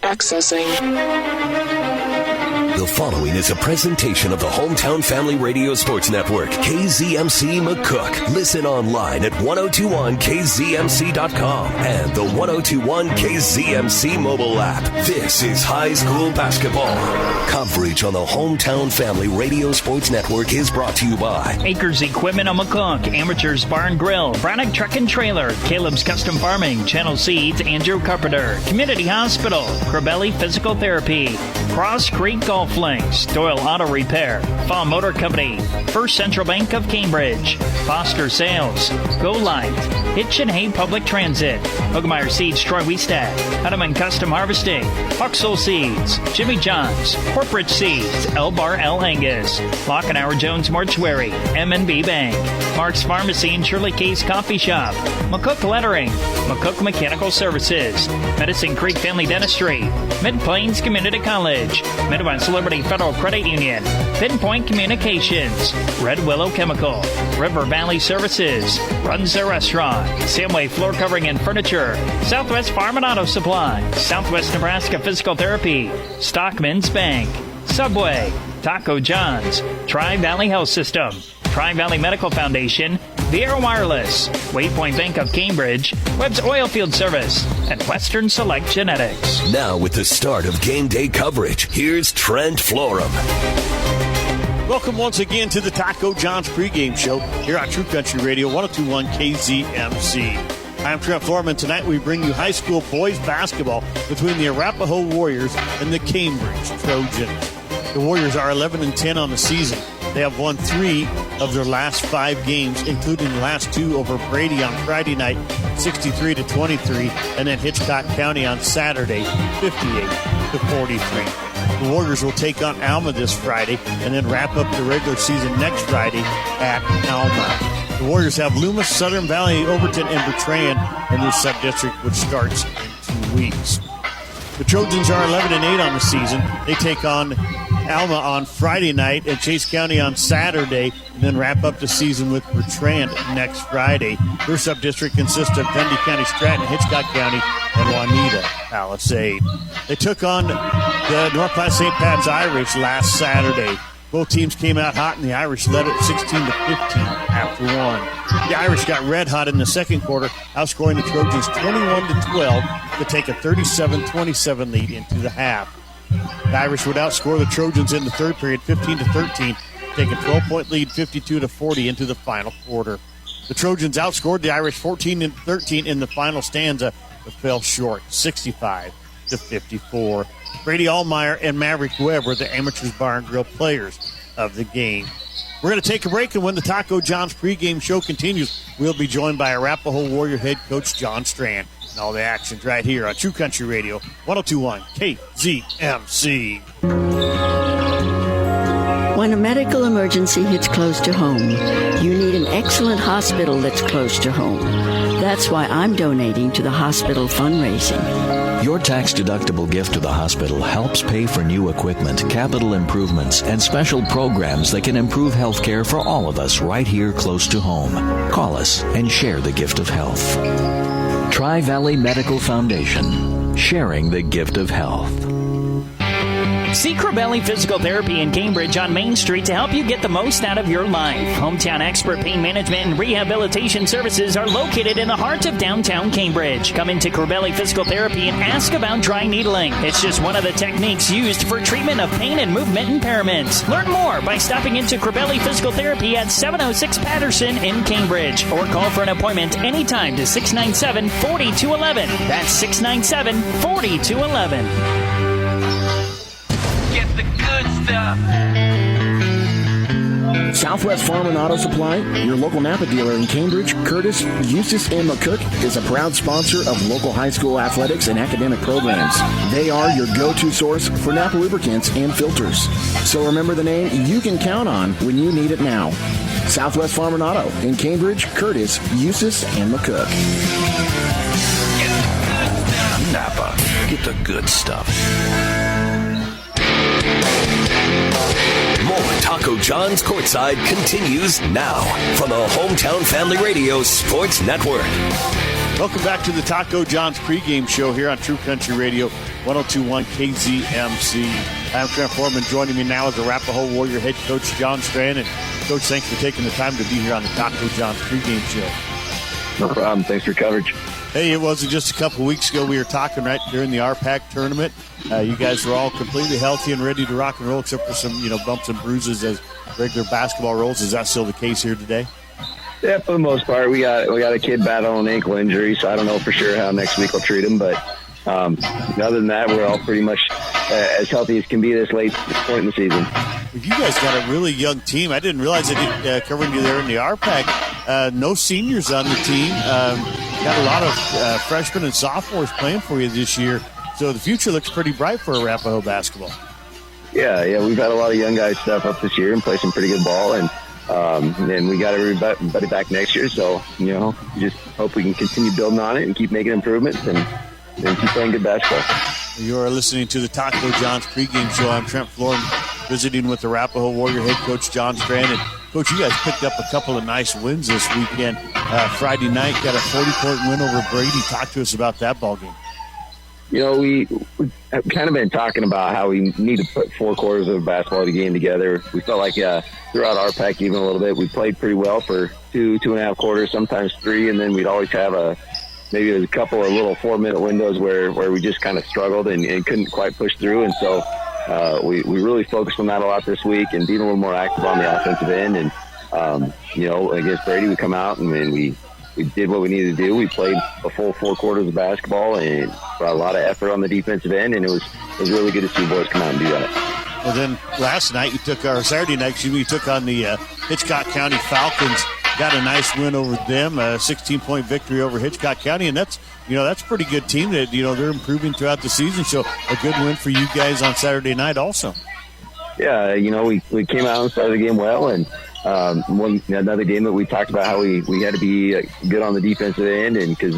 Accessing. The following is a presentation of the Hometown Family Radio Sports Network, KZMC McCook. Listen online at 1021kzmc.com and the 1021 KZMC mobile app. This is high school basketball. Coverage on the Hometown Family Radio Sports Network is brought to you by Acres Equipment on McCook, Amateurs Bar and Grill, Brannock Truck and Trailer, Caleb's Custom Farming, Channel Seeds, Andrew Carpenter, Community Hospital, Corbelli Physical Therapy, Cross Creek Golf Links, Doyle Auto Repair, Fall Motor Company, First Central Bank of Cambridge, Foster Sales, Go Light, Hitch and Hay Public Transit, Ahlemeyer Seeds, Troy Wiestad, Hudeman Custom Harvesting, Huxell Seeds, Jimmy John's, Corporate Seeds, El Bar El Angus, Lockenauer Jones Mortuary, M&B Bank, Mark's Pharmacy and Shirley Case Coffee Shop, McCook Lettering, McCook Mechanical Services, Medicine Creek Family Dentistry, Mid-Plains Community College, Midwest Liberty Federal Credit Union, Pinpoint Communications, Red Willow Chemical, River Valley Services, Runza Restaurant, Samway Floor Covering and Furniture, Southwest Farm and Auto Supply, Southwest Nebraska Physical Therapy, Stockman's Bank, Subway, Taco John's, Tri-Valley Health System, Tri-Valley Medical Foundation, Viera Wireless, Waypoint Bank of Cambridge, Webb's Oilfield Service, and Western Select Genetics. Now with the start of game day coverage, here's Trent Florum. Welcome once again to the Taco John's pregame show here on True Country Radio 1021 KZMC. I'm Trent Florum, and tonight we bring you high school boys basketball between the Arapahoe Warriors and the Cambridge Trojans. The Warriors are 11-10 on the season. They have won 3 of their last 5 games, including the last 2 over Brady on Friday night, 63-23, and then Hitchcock County on Saturday, 58-43. The Warriors will take on Alma this Friday and then wrap up the regular season next Friday at Alma. The Warriors have Loomis, Southern Valley, Overton, and Bertrand in their sub-district, which starts in 2 weeks. The Trojans are 11-8 on the season. They take on Alma on Friday night and Chase County on Saturday, and then wrap up the season with Bertrand next Friday. Their sub-district consists of Dundee County, Stratton, Hitchcock County, and Juanita Palisade. They took on the North Platte St. Pat's Irish last Saturday. Both teams came out hot, and the Irish led it 16-15 after 1. The Irish got red hot in the second quarter, outscoring the Trojans 21-12 to take a 37-27 lead into the half. The Irish would outscore the Trojans in the third period 15-13, take a 12-point lead 52-40 into the final quarter. The Trojans outscored the Irish 14-13 in the final stanza, but fell short 65-54. Brady Ahlemeyer and Maverick Webb were the Amateurs Bar and Grill players of the game. We're going to take a break, and when the Taco John's pregame show continues, we'll be joined by Arapahoe Warrior head coach John Strand. And all the action's right here on True Country Radio 1021 KZMC. When a medical emergency hits close to home, you need an excellent hospital that's close to home. That's why I'm donating to the hospital fundraising. Your tax-deductible gift to the hospital helps pay for new equipment, capital improvements, and special programs that can improve health care for all of us right here close to home. Call us and share the gift of health. Tri-Valley Medical Foundation, sharing the gift of health. See Corbelli Physical Therapy in Cambridge on Main Street to help you get the most out of your life. Hometown expert pain management and rehabilitation services are located in the heart of downtown Cambridge. Come into Corbelli Physical Therapy and ask about dry needling. It's just one of the techniques used for treatment of pain and movement impairments. Learn more by stopping into Corbelli Physical Therapy at 706 Patterson in Cambridge, or call for an appointment anytime to 697-4211. That's 697-4211. Get the good stuff. Southwest Farm and Auto Supply, your local Napa dealer in Cambridge, Curtis, Eustis, and McCook, is a proud sponsor of local high school athletics and academic programs. They are your go-to source for Napa lubricants and filters. So remember the name you can count on when you need it now. Southwest Farm and Auto in Cambridge, Curtis, Eustis, and McCook. Napa, get the good stuff. More Taco John's Courtside continues now from the Hometown Family Radio Sports Network. Welcome back to the Taco John's pregame show here on True Country Radio, 102.1 KZMC. I'm Trent Foreman. Joining me now is Arapahoe Warrior head coach John Strand. And Coach, thanks for taking the time to be here on the Taco John's pregame show. No problem. Thanks for coverage. Hey, it wasn't just a couple weeks ago we were talking right during the RPAC tournament. You guys were all completely healthy and ready to rock and roll, except for some, bumps and bruises as regular basketball rolls. Is that still the case here today? Yeah, for the most part, we got a kid battling an ankle injury, so I don't know for sure how next week we'll treat him. But other than that, we're all pretty much as healthy as can be this point in the season. You guys got a really young team. I didn't realize that covering you there in the RPAC. No seniors on the team. Got a lot of freshmen and sophomores playing for you this year. So the future looks pretty bright for Arapahoe basketball. Yeah, we've had a lot of young guys step up this year and play some pretty good ball, and we got everybody back next year. So just hope we can continue building on it and keep making improvements and keep playing good basketball. You are listening to the Taco John's pregame show. I'm Trent Florin, visiting with the Arapahoe Warrior head coach John Strand. And Coach, you guys picked up a couple of nice wins this weekend. Friday night, got a 40-point win over Brady. Talk to us about that ball game. We have kind of been talking about how we need to put 4 quarters of a basketball game together. We felt like throughout our pack even a little bit, we played pretty well for 2.5 quarters, sometimes 3, and then we'd always have maybe a couple of little 4-minute windows where we just kind of struggled and couldn't quite push through. And so we really focused on that a lot this week and being a little more active on the offensive end. And, against Brady, we come out and we did what we needed to do. We played a full 4 quarters of basketball and brought a lot of effort on the defensive end, and it was really good to see boys come out and do that. Well, then Saturday night, you took on the Hitchcock County Falcons. Got a nice win over them, a 16-point victory over Hitchcock County, and that's a pretty good team that they're improving throughout the season. So a good win for you guys on Saturday night, also. Yeah, we came out and started the game well, and another game that we talked about how we had to be good on the defensive end, and because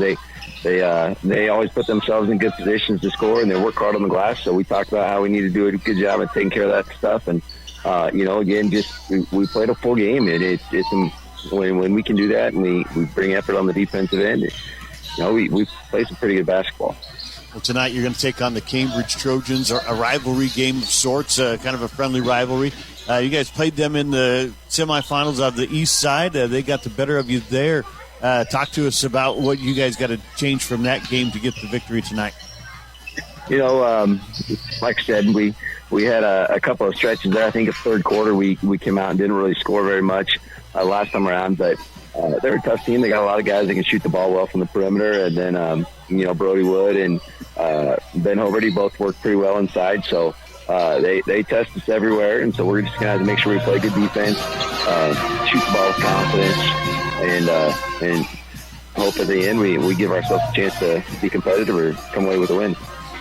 they always put themselves in good positions to score and they work hard on the glass. So we talked about how we need to do a good job of taking care of that stuff, and again, we played a full game, and it's when we can do that and we bring effort on the defensive end, we play some pretty good basketball. Well, tonight you're going to take on the Cambridge Trojans, a rivalry game of sorts, kind of a friendly rivalry. You guys played them in the semifinals of the East Side. They got the better of you there. Talk to us about what you guys got to change from that game to get the victory tonight. Like I said, we had a couple of stretches there. I think the third quarter we came out and didn't really score very much last time around, but they're a tough team. They got a lot of guys that can shoot the ball well from the perimeter, and then Brody Wood and Ben Hoberty both work pretty well inside. So they test us everywhere, and so we're just gonna have to make sure we play good defense, shoot the ball with confidence, and hope at the end we give ourselves a chance to be competitive or come away with a win.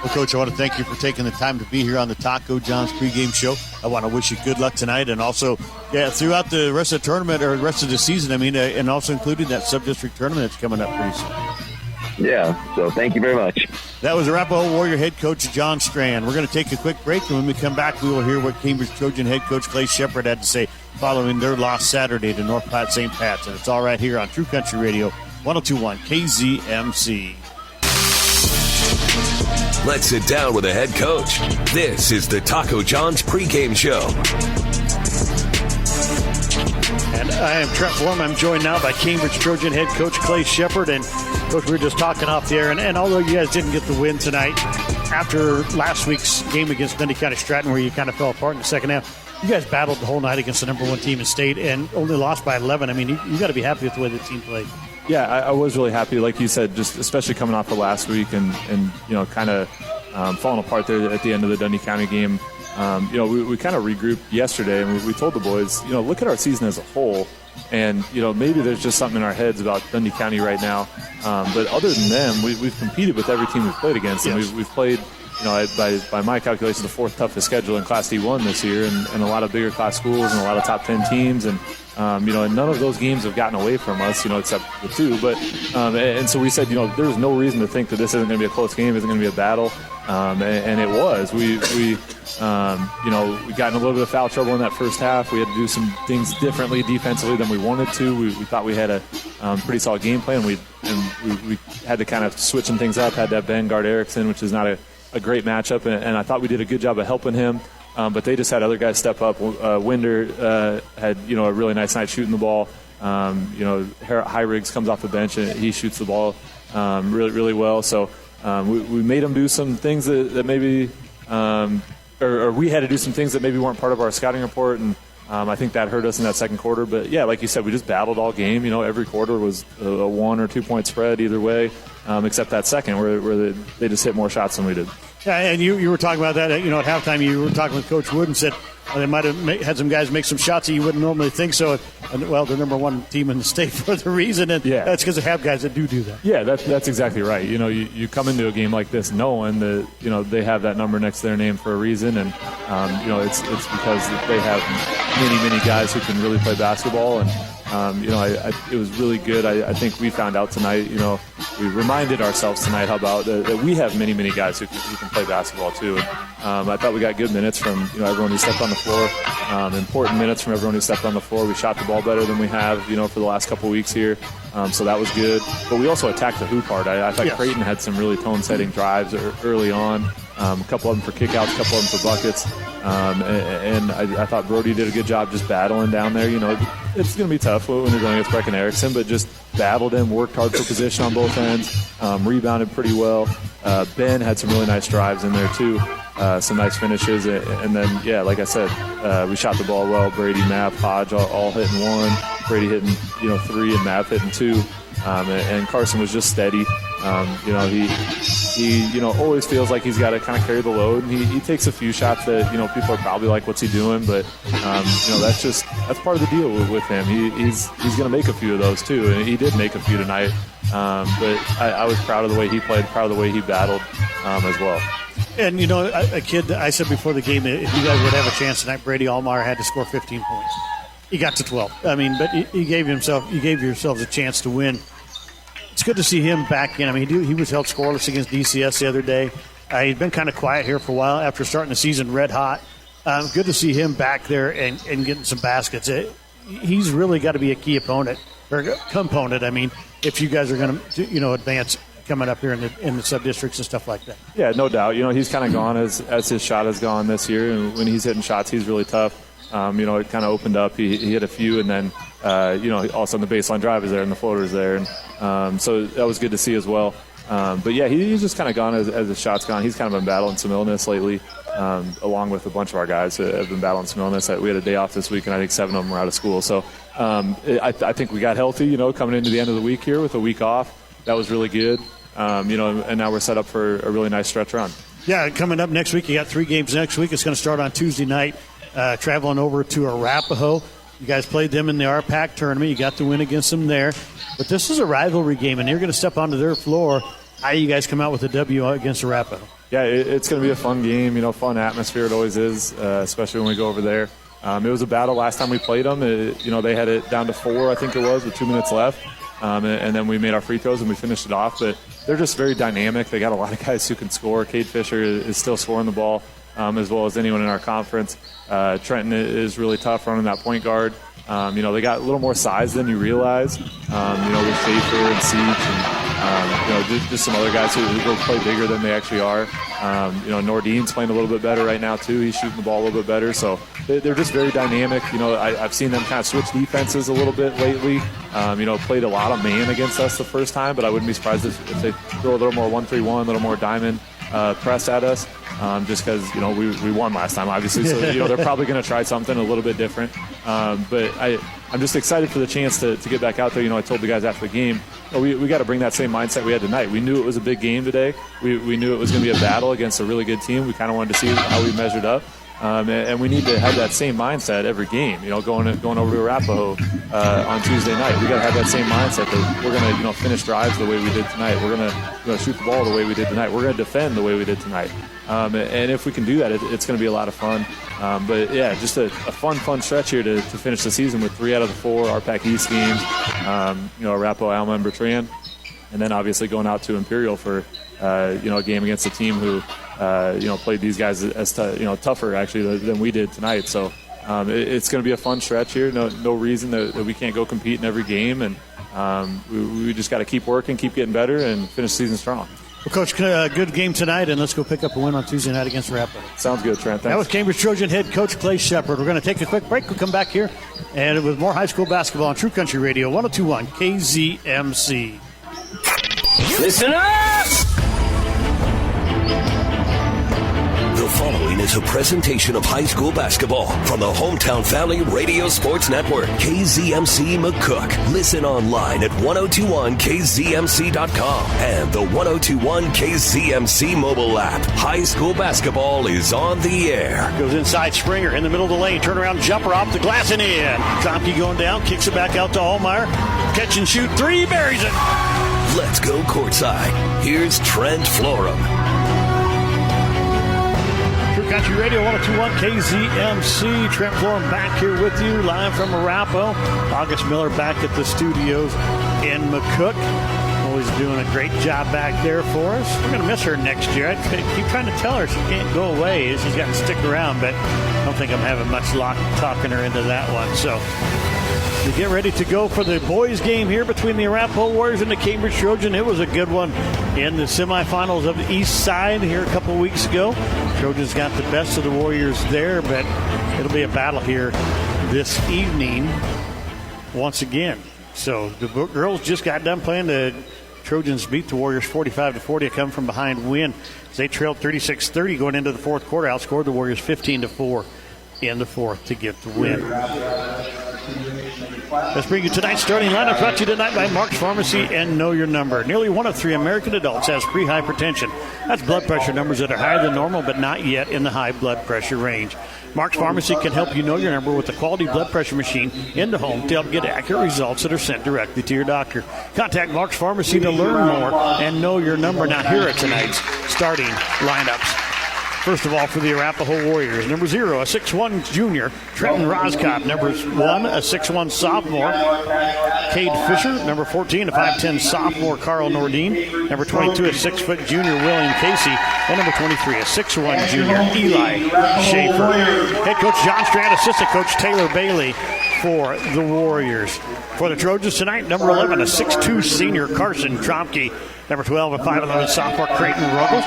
Well, Coach, I want to thank you for taking the time to be here on the Taco John's pregame show. I want to wish you good luck tonight, and also throughout the rest of the tournament or the rest of the season. And also including that sub-district tournament that's coming up pretty soon. Yeah, so thank you very much. That was Arapahoe Warrior head coach John Strand. We're going to take a quick break, and when we come back, we will hear what Cambridge Trojan head coach Clay Shepard had to say following their loss Saturday to North Platte St. Pat's. And it's all right here on True Country Radio, 102.1 KZMC. Let's sit down with the head coach. This is the Taco John's pregame show. And I am Trent Foreman. I'm joined now by Cambridge Trojan head coach Clay Shepard. And, Coach, we were just talking off the air. And although you guys didn't get the win tonight, after last week's game against Dundee County Stratton, where you kind of fell apart in the second half, you guys battled the whole night against the number 1 team in state and only lost by 11. I mean, you got to be happy with the way the team played. Yeah, I was really happy, like you said, just especially coming off the last week and kind of falling apart there at the end of the Dundee County game. We kind of regrouped yesterday, and we told the boys, look at our season as a whole, and maybe there's just something in our heads about Dundee County right now. But other than them, we've competed with every team we've played against, and we've played, by my calculations, the 4th toughest schedule in Class D1 this year, and a lot of bigger class schools and a lot of top 10 teams, and and none of those games have gotten away from us, except the 2. But and so we said, there's no reason to think that this isn't going to be a close game, isn't going to be a battle, and it was. We got in a little bit of foul trouble in that first half. We had to do some things differently defensively than we wanted to. We thought we had a pretty solid game plan. We we had to kind of switch some things up, had to have Ben guard Erickson, which is not a great matchup, and I thought we did a good job of helping him. But they just had other guys step up. Winder had, a really nice night shooting the ball. High Riggs comes off the bench and he shoots the ball really, really well. So we made him do some things that maybe or we had to do some things that maybe weren't part of our scouting report, and I think that hurt us in that second quarter. But, yeah, like you said, we just battled all game. Every quarter was a 1 or 2 point spread either way, except that second where they just hit more shots than we did. Yeah, and you were talking about that, at halftime. You were talking with Coach Wood and said they might have had some guys make some shots that you wouldn't normally think so. And, well, they're number one team in the state for the reason, and that's because they have guys that do that. Yeah, that's exactly right. You come into a game like this knowing that, they have that number next to their name for a reason, and, it's because they have many guys who can really play basketball, and, it was really good. I think we found out tonight, we reminded ourselves tonight that we have many guys who can play basketball too. And, I thought we got good minutes from everyone who stepped on the floor, important minutes from everyone who stepped on the floor. We shot the ball better than we have, for the last couple weeks here, so that was good. But we also attacked the hoop hard. I thought Creighton had some really tone-setting drives early on. A couple of them for kickouts, a couple of them for buckets. And I thought Brody did a good job just battling down there. It's going to be tough when you're going against Breck and Erickson, but just battled him, worked hard for position on both ends, rebounded pretty well. Ben had some really nice drives in there too, some nice finishes. And then, like I said, we shot the ball well. Brady, Mapp, Hodge all hitting one. Brady hitting, 3 and Mapp hitting 2. And Carson was just steady. He always feels like he's got to kind of carry the load, and he takes a few shots that people are probably like, what's he doing? But that's part of the deal with him. He's going to make a few of those too, and he did make a few tonight. But I was proud of the way he played, proud of the way he battled as well. And a kid, I said before the game, if you guys would have a chance tonight, Brady Ahlemeyer had to score 15 points. He got to 12. But you gave yourselves a chance to win. It's good to see him back in. He was held scoreless against DCS the other day. He's been kind of quiet here for a while after starting the season red hot. Good to see him back there and getting some baskets. He's really got to be a key opponent or component. If you guys are going to advance coming up here in the sub-districts and stuff like that. Yeah, no doubt. He's kind of gone as his shot has gone this year, and when he's hitting shots, he's really tough. It kind of opened up. He hit a few, and then all of a sudden the baseline drive is there and the floater is there, and so that was good to see as well. But he's just kind of gone as the shot's gone. He's kind of been battling some illness lately, along with a bunch of our guys that have been battling some illness. We had a day off this week, and I think 7 of them were out of school. So I think we got healthy, coming into the end of the week here with a week off. That was really good, and now we're set up for a really nice stretch run. Yeah, coming up next week, you got 3 games next week. It's going to start on Tuesday night, traveling over to Arapahoe. You guys played them in the RPAC tournament. You got the win against them there. But this is a rivalry game, and you're going to step onto their floor. How do you guys come out with a W against Arapahoe? Yeah, it's going to be a fun game, fun atmosphere. It always is, especially when we go over there. It was a battle last time we played them. They had it down to 4, I think it was, with 2 minutes left. And then we made our free throws and we finished it off. But they're just very dynamic. They got a lot of guys who can score. Cade Fisher is still scoring the ball, as well as anyone in our conference. Trenton is really tough running that point guard. They got a little more size than you realize, with Schaefer and Seach and, just some other guys who go play bigger than they actually are. Nordine's playing a little bit better right now, too. He's shooting the ball a little bit better. So they're just very dynamic. I've seen them kind of switch defenses a little bit lately. Played a lot of man against us the first time, but I wouldn't be surprised if they throw a little more 1-3-1, a little more diamond press at us. Just because, we won last time, obviously. So, they're probably going to try something a little bit different. But I'm just excited for the chance to get back out there. I told the guys after the game, we got to bring that same mindset we had tonight. We knew it was a big game today. We knew it was going to be a battle against a really good team. We kind of wanted to see how we measured up. And we need to have that same mindset every game. Going over to Arapahoe on Tuesday night, we got to have that same mindset that we're going to finish drives the way we did tonight. We're going to shoot the ball the way we did tonight. We're going to defend the way we did tonight. And if we can do that, it's going to be a lot of fun. But yeah, just a fun stretch here to finish the season with 3 out of the 4 RPAC East games. Arapahoe, Alma, and Bertrand, and then obviously going out to Imperial for a game against a team who played these guys as tougher actually than we did tonight. So it's going to be a fun stretch here. No reason that we can't go compete in every game, and we just got to keep working, keep getting better, and finish the season strong. Well, Coach, good game tonight, and let's go pick up a win on Tuesday night against Arapahoe. Sounds good, Trent. Thanks. That was Cambridge Trojan head coach Clay Shepard. We're going to take a quick break. We'll come back here, and with more high school basketball on True Country Radio, 102.1 KZMC. Listen up! The following is a presentation of high school basketball from the Hometown Family Radio Sports Network, KZMC McCook. Listen online at 1021kzmc.com and the 1021 KZMC mobile app. High school basketball is on the air. Goes inside Springer in the middle of the lane. Turnaround jumper off the glass and in. Trompke going down, kicks it back out to Ahlemeyer. Catch and shoot three, buries it. Let's go courtside. Here's Trent Florum. True Country Radio 102.1 KZMC. Trent Florum back here with you live from Arapahoe. August Miller back at the studios in McCook. Always doing a great job back there for us. We're going to miss her next year. I keep trying to tell her she can't go away. She's got to stick around, but I don't think I'm having much luck talking her into that one. So we get ready to go for the boys' game here between the Arapahoe Warriors and the Cambridge Trojan. It was a good one in the semifinals of the East Side here a couple weeks ago. Trojans got the best of the Warriors there, but it'll be a battle here this evening once again. So the girls just got done playing. The Trojans beat the Warriors 45-40, a come from behind win. They trailed 36-30 going into the fourth quarter, outscored the Warriors 15-4 in the fourth to get the win. Let's bring you tonight's starting lineup, brought to you tonight by Mark's Pharmacy and Know Your Number. Nearly 1 of 3 American adults has pre-hypertension. That's blood pressure numbers that are higher than normal but not yet in the high blood pressure range. Mark's Pharmacy can help you know your number with a quality blood pressure machine in the home to help get accurate results that are sent directly to your doctor. Contact Mark's Pharmacy to learn more and know your number. Now here are tonight's starting lineups. First of all, for the Arapahoe Warriors, number 0, a 6'1 junior, Trenton Roskopf. Number 1, a 6'1 sophomore, Cade Fisher. Number 14, a 5'10 sophomore, Carl Nordine. Number 22, a 6' junior, William Casey. And number 23, a 6'1 junior, Eli Schaefer. Head coach John Strand, assistant coach Taylor Bailey for the Warriors. For the Trojans tonight, number 11, a 6'2 senior, Carson Trompke. Number 12, a 5'11 sophomore, Creighton Ruggles.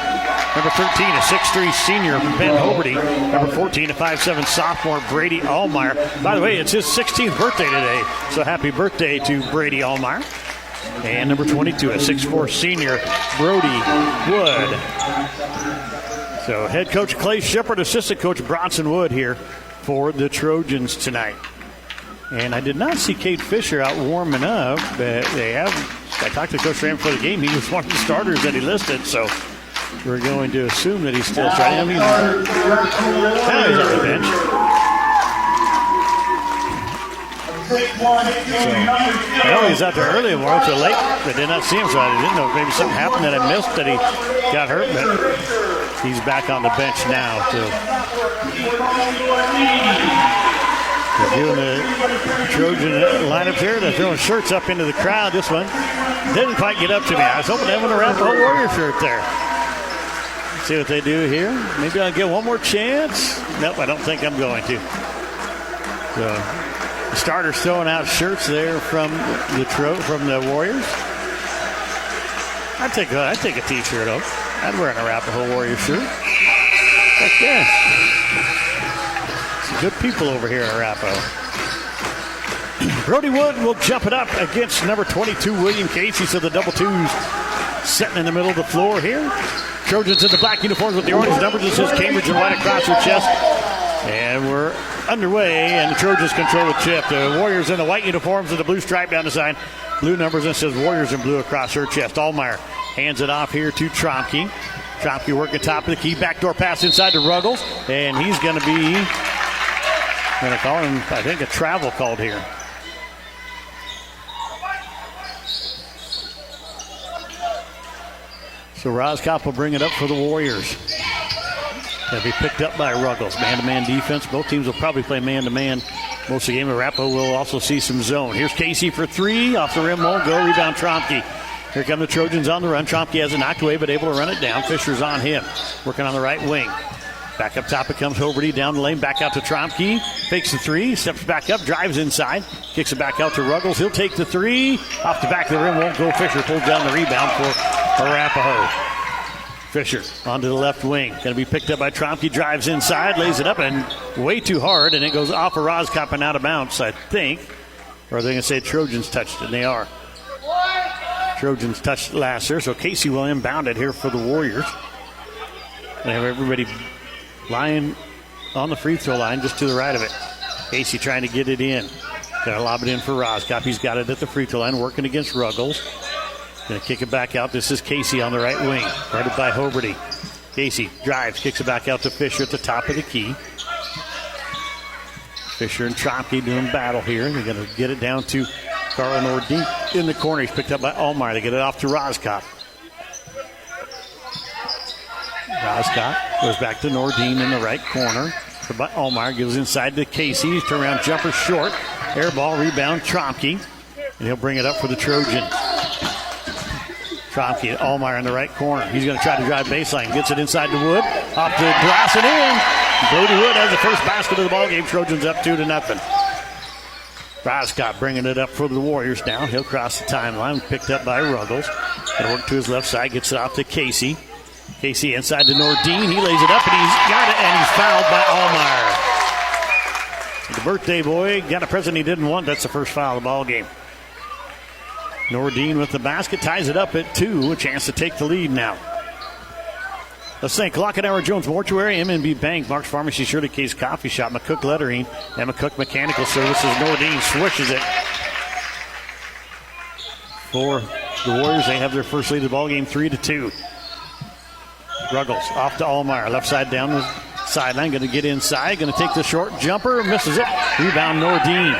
Number 13, a 6'3 senior, Ben Hoberty. Number 14, a 5'7 sophomore, Brady Ahlemeyer. By the way, it's his 16th birthday today, so happy birthday to Brady Ahlemeyer. And number 22, a 6'4 senior, Brody Wood. So head coach Clay Shepard, assistant coach Bronson Wood here for the Trojans tonight. And I did not see Cade Fisher out warming up, but they have. I talked to Coach Ram before the game. He was one of the starters that he listed, so we're going to assume that he's still trying. Now he's on the bench. So, I know he was out there early and we're so late. I did not see him, so I didn't know if maybe something happened that I missed that he got hurt, but he's back on the bench now. So. They're doing the Trojan lineup here. They're throwing shirts up into the crowd. This one didn't quite get up to me. I was hoping to have an Arapahoe Warrior shirt there. Let's see what they do here. Maybe I'll get one more chance. Nope, I don't think I'm going to. So the starters throwing out shirts there from the Warriors. I'd take a t-shirt off. I'd wear an Arapahoe Warrior shirt. Heck yeah. Good people over here in Arapahoe. Brody Wood will jump it up against number 22, William Casey. So the double twos sitting in the middle of the floor here. Trojans in the black uniforms with the orange numbers. It says Cambridge and white across their chest. And we're underway, and the Trojans control the chip. The Warriors in the white uniforms with the blue stripe down the side. Blue numbers, and it says Warriors in blue across her chest. Ahlemeyer hands it off here to Trompke. Trompke working top of the key. Backdoor pass inside to Ruggles. And he's going to be... going to call him, I think, a travel called here. So Roskopf will bring it up for the Warriors. They'll be picked up by Ruggles. Man-to-man defense. Both teams will probably play man-to-man most of the game. Arapahoe will also see some zone. Here's Casey for 3. Off the rim, won't go. Rebound Trompke. Here come the Trojans on the run. Trompke has it knocked away, but able to run it down. Fisher's on him. Working on the right wing. Back up top it comes Hoberty, down the lane, back out to Trompke. Fakes the three, steps back up, drives inside, kicks it back out to Ruggles. He'll take the three. Off the back of the rim, won't go. Fisher pulls down the rebound for Arapahoe. Fisher onto the left wing. Going to be picked up by Trompke. Drives inside, lays it up, and way too hard, and it goes off of Roskop and out of bounds, I think. Or are they going to say Trojans touched it? And they are. Trojans touched it last year, so Casey will inbound it here for the Warriors. They have everybody lying on the free throw line just to the right of it. Casey trying to get it in. Got to lob it in for Roskop. He's got it at the free throw line, working against Ruggles. Going to kick it back out. This is Casey on the right wing, guarded by Hoberty. Casey drives, kicks it back out to Fisher at the top of the key. Fisher and Trompke doing battle here. They're going to get it down to Carl Nordine in the corner. He's picked up by Ahlemeyer. They get it off to Roskop. Roskop goes back to Nordine in the right corner. But Ahlemeyer gives inside to Casey. Turnaround jumper short. Air ball, rebound, Trompke. And he'll bring it up for the Trojans. Trompke, Ahlemeyer in the right corner. He's going to try to drive baseline. Gets it inside to Wood. Off to glass and in. Brody Wood has the first basket of the ballgame. Trojans up 2-0. Roskop bringing it up for the Warriors now. He'll cross the timeline. Picked up by Ruggles. Going to work to his left side. Gets it off to Casey. Casey inside to Nordine. He lays it up, and he's got it, and he's fouled by Ahlemeyer. The birthday boy got a present he didn't want. That's the first foul of the ballgame. Nordine with the basket, ties it up at 2. A chance to take the lead now. Let's thank Lockenauer Jones Mortuary, M&B Bank, Mark's Pharmacy, Shirley Case Coffee Shop, McCook Lettering, and McCook Mechanical Services. Nordine swishes it for the Warriors. They have their first lead of the ballgame, 3-2. Ruggles off to Ahlemeyer, left side down the sideline, going to get inside, going to take the short jumper, misses it. Rebound Nordine.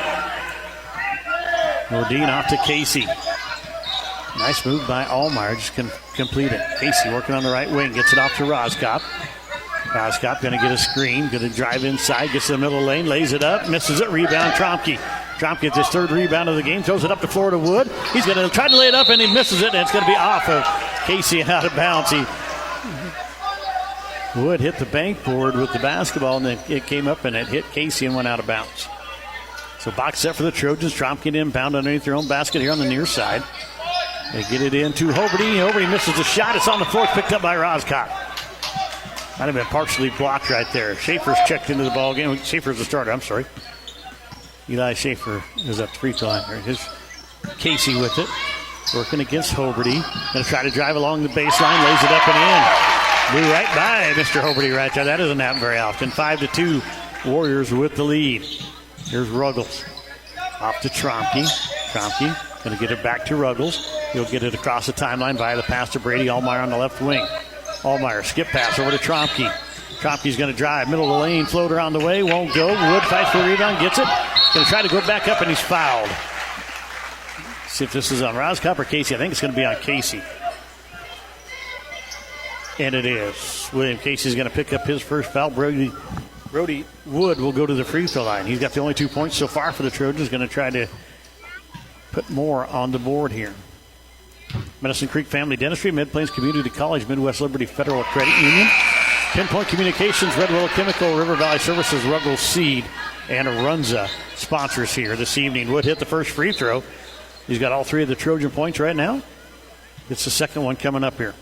Nordine off to Casey. Nice move by Ahlemeyer, just can complete it. Casey working on the right wing, gets it off to Roskop. Roskop going to get a screen, going to drive inside, gets to the middle lane, lays it up, misses it. Rebound Trompke. Trompke gets his third rebound of the game, throws it up to Florida Wood. He's going to try to lay it up, and he misses it, and it's going to be off of Casey and out of bounds. Wood hit the bankboard with the basketball, and then it came up and it hit Casey and went out of bounds. So box set for the Trojans. Trompke inbound underneath their own basket here on the near side. They get it into Hoberty. Hoberty misses the shot. It's on the floor. It's picked up by Roskop. Might have been partially blocked right there. Schaefer's checked into the ball game. Schaefer's the starter. I'm sorry. Eli Schaefer is at the free throw line. Here's Casey with it. Working against Hoberty. Going to try to drive along the baseline. Lays it up and in. Blew right by Mr. Hoberty right there. That doesn't happen very often. 5-2. Warriors with the lead. Here's Ruggles. Off to Trompke. Trompke going to get it back to Ruggles. He'll get it across the timeline via the pass to Brady. Ahlemeyer on the left wing. Ahlemeyer, skip pass over to Trompke. Trompke's going to drive. Middle of the lane, floater on the way. Won't go. Wood fights for a rebound. Gets it. Going to try to go back up, and he's fouled. See if this is on Roskop or Casey. I think it's going to be on Casey. And it is. William Casey's going to pick up his first foul. Brody Wood will go to the free throw line. He's got the only 2 points so far for the Trojans. Going to try to put more on the board here. Medicine Creek Family Dentistry, Mid-Plains Community College, Midwest Liberty Federal Credit Union, Pinpoint Communications, Red Willow Chemical, River Valley Services, Ruggles Seed, and Runza sponsors here this evening. Wood hit the first free throw. He's got all 3 of the Trojan points right now. It's the second one coming up here.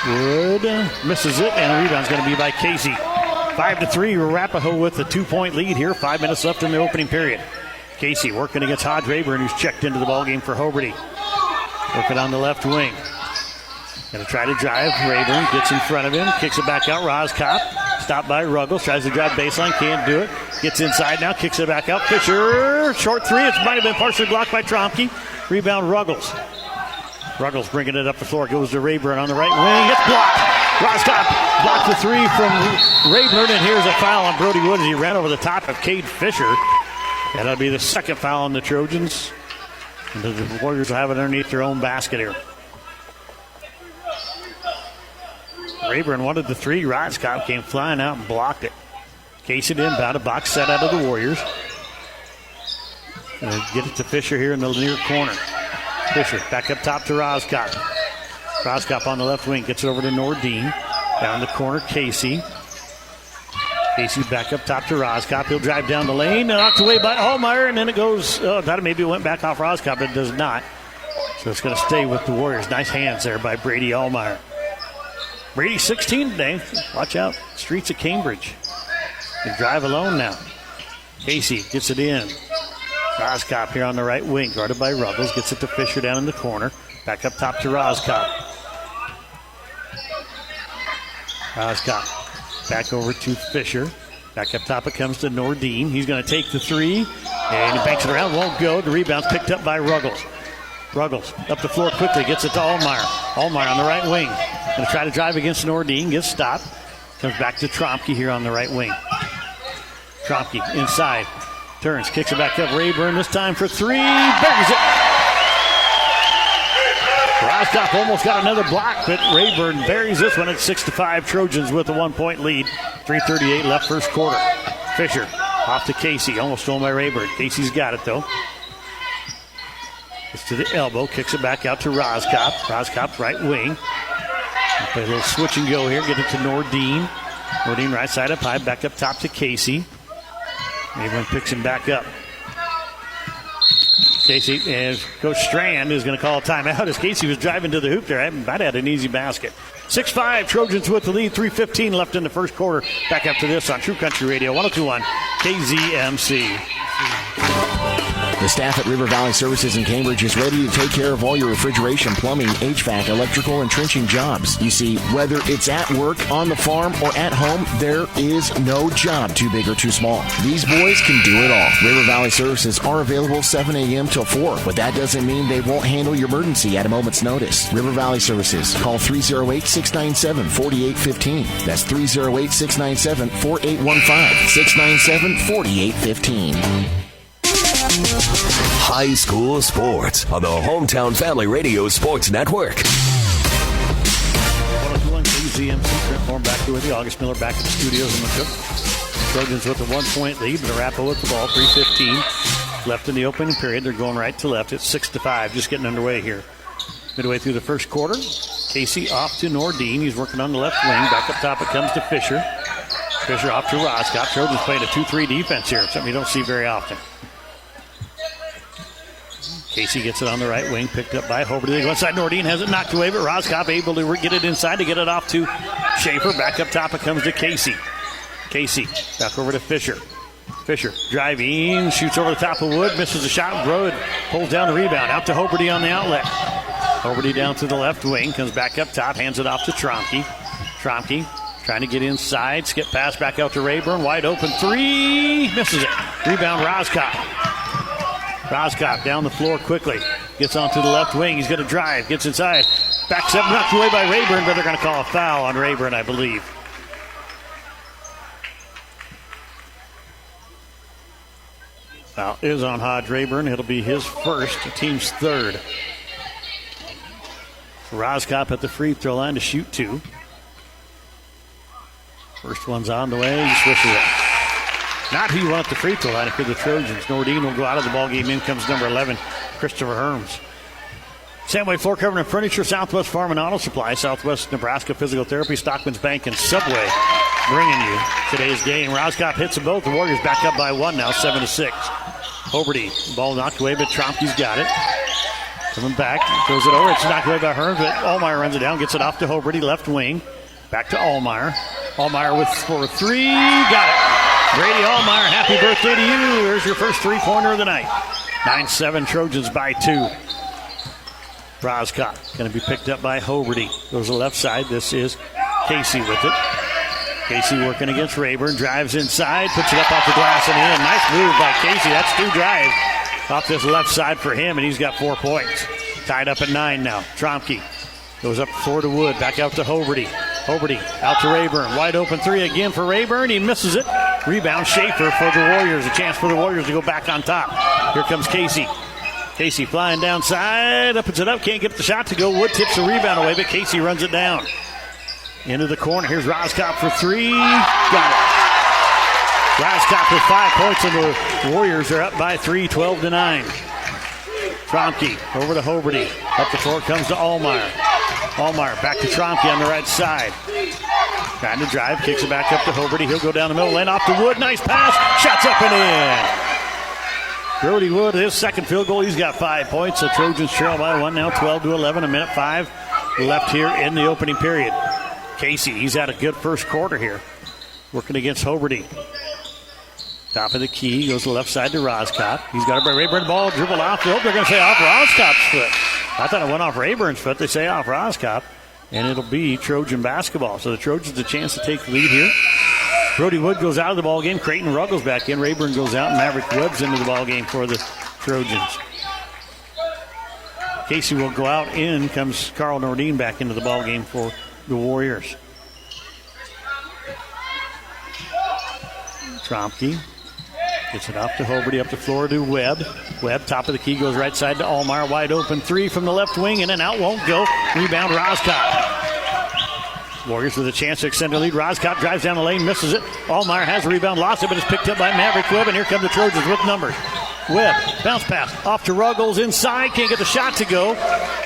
Wood misses it, and the rebound's going to be by Casey. 5-3, Arapahoe with a 2-point lead here. 5 minutes left in the opening period. Casey working against Hodge Raburn, who's checked into the ballgame for Hoberty. Working on the left wing. Going to try to drive. Raburn gets in front of him, kicks it back out. Roskop stopped by Ruggles, tries to drive baseline, can't do it. Gets inside now, kicks it back out. Fisher, short three. It might have been partially blocked by Trompke. Rebound Ruggles. Ruggles bringing it up the floor. Goes to Raburn on the right wing. It's blocked. Roskop blocked the three from Raburn, and here's a foul on Brody Wood as he ran over the top of Cade Fisher. And that'll be the second foul on the Trojans. And the Warriors will have it underneath their own basket here. Raburn wanted the three. Roskop came flying out and blocked it. Casey inbound, a box set out of the Warriors. And get it to Fisher here in the near corner. Fisher back up top to Roskop. Roskop on the left wing gets it over to Nordine. Down the corner, Casey. Casey back up top to Roskop. He'll drive down the lane. Knocked away by Ahlemeyer, and then it goes. I thought maybe it went back off Roskop, but it does not. So it's going to stay with the Warriors. Nice hands there by Brady Ahlemeyer. Brady 16 today. Watch out. Streets of Cambridge. They drive alone now. Casey gets it in. Roskop here on the right wing, guarded by Ruggles. Gets it to Fisher down in the corner. Back up top to Roskop. Roskop back over to Fisher. Back up top it comes to Nordine. He's going to take the three, and he banks it around. Won't go. The rebound's picked up by Ruggles. Ruggles up the floor quickly. Gets it to Ahlemeyer. Ahlemeyer on the right wing. Going to try to drive against Nordine. Gets stopped. Comes back to Trompke here on the right wing. Trompke inside. Turns. Kicks it back up. Raburn this time for three. Buries it. Roskop almost got another block, but Raburn buries this one at 6-5. Trojans with a 1-point lead. 3:38 left first quarter. Fisher off to Casey. Almost stolen by Raburn. Casey's got it, though. Gets to the elbow. Kicks it back out to Roskop. Roskop's right wing. Play a little switch and go here. Get it to Nordine. Nordine right side up high. Back up top to Casey. Raburn picks him back up. Casey, as Coach Strand is going to call a timeout as Casey was driving to the hoop there. Might have had an easy basket. 6-5, Trojans with the lead. 3:15 left in the first quarter. Back after this on True Country Radio, 102.1 KZMC. The staff at River Valley Services in Cambridge is ready to take care of all your refrigeration, plumbing, HVAC, electrical, and trenching jobs. You see, whether it's at work, on the farm, or at home, there is no job too big or too small. These boys can do it all. River Valley Services are available 7 a.m. till 4, but that doesn't mean they won't handle your emergency at a moment's notice. River Valley Services. Call 308-697-4815. That's 308-697-4815. 697-4815. High school sports on the Hometown Family Radio Sports Network. 102.1 KZMC. Trent Form back here with you. August Miller back at the studios in McCook. Trojans with a 1-point lead, but Arapahoe with the ball. 3:15 left in the opening period. They're going right to left. It's 6-5, just getting underway here. Midway through the first quarter. Casey off to Nordine. He's working on the left wing. Back up top it comes to Fisher. Fisher off to Roskop. Trojans playing a 2-3 defense here. Something you don't see very often. Casey gets it on the right wing, picked up by Hoberty. They go inside. Nordine has it knocked away, but Roskop able to get it inside to get it off to Schaefer. Back up top it comes to Casey. Casey back over to Fisher. Fisher driving, shoots over the top of Wood, misses a shot. Broad pulls down the rebound. Out to Hoberty on the outlet. Hoberty down to the left wing, comes back up top, hands it off to Trompke. Trompke trying to get inside, skip pass back out to Raburn. Wide open three, misses it. Rebound Roskop. Roskop down the floor quickly. Gets onto the left wing. He's going to drive. Gets inside. Backs up. Knocked away by Raburn, but they're going to call a foul on Raburn, I believe. Foul is on Hodge Raburn. It'll be his first, the team's third. Roskop at the free throw line to shoot two. First one's on the way. He swishes it. Not who you want at the free throw line for the Trojans. Nordine will go out of the ballgame. In comes number 11, Christopher Herms. Samway Floor Covering and Furniture, Southwest Farm and Auto Supply, Southwest Nebraska Physical Therapy, Stockman's Bank, and Subway bringing you today's game. Roskop hits them both. The Warriors back up by one now, 7-6. Hoberty, ball knocked away, but Trompke's got it. Coming back, throws it over. It's knocked away by Herms, but Ahlemeyer runs it down, gets it off to Hoberty, left wing. Back to Ahlemeyer. Ahlemeyer for three, got it. Brady Ahlemeyer, happy birthday to you. There's your first three-pointer of the night. 9-7, Trojans by two. Roskop going to be picked up by Hoberty. Goes to the left side. This is Casey with it. Casey working against Raburn. Drives inside, puts it up off the glass and in. Nice move by Casey. That's two drives off this left side for him, and he's got 4 points. Tied up at 9 now. Trompke goes up the floor to Wood. Back out to Hoberty. Hoberty out to Raburn. Wide open three again for Raburn. He misses it. Rebound Schaefer for the Warriors. A chance for the Warriors to go back on top. Here comes Casey. Casey flying downside. Opens it up. Can't get the shot to go. Wood tips the rebound away, but Casey runs it down. Into the corner. Here's Roskop for three. Got it. Roskop with 5 points, and the Warriors are up by 3, 12-9. Trompke over to Hoberty. Up the floor comes to Ahlemeyer. Ahlemeyer back to Trompke on the right side. Trying to drive, kicks it back up to Hoberty. He'll go down the middle lane, off to Wood. Nice pass. Shots up and in. Brody Wood, his second field goal. He's got 5 points. The Trojans trail by 1 now, 12-11. A minute 5 left here in the opening period. Casey, he's had a good first quarter here. Working against Hoberty. Top of the key, goes to the left side to Roscott. He's got a Raburn ball, dribble off. They're going to say off Roscott's foot. I thought it went off Rayburn's foot. They say off Roscott. And it'll be Trojan basketball. So the Trojans a chance to take the lead here. Brody Wood goes out of the ball game. Creighton Ruggles back in. Raburn goes out, and Maverick Webb's into the ball game for the Trojans. Casey will go out. In comes Carl Nordine back into the ball game for the Warriors. Trompke gets it off to Hoberty, up the floor to Webb. Webb, top of the key, goes right side to Ahlemeyer. Wide open three from the left wing, and then out won't go. Rebound, Roscott. Warriors with a chance to extend the lead. Roscott drives down the lane, misses it. Ahlemeyer has the rebound, lost it, but it's picked up by Maverick Webb, and here come the Trojans with numbers. Webb, bounce pass, off to Ruggles, inside, can't get the shot to go,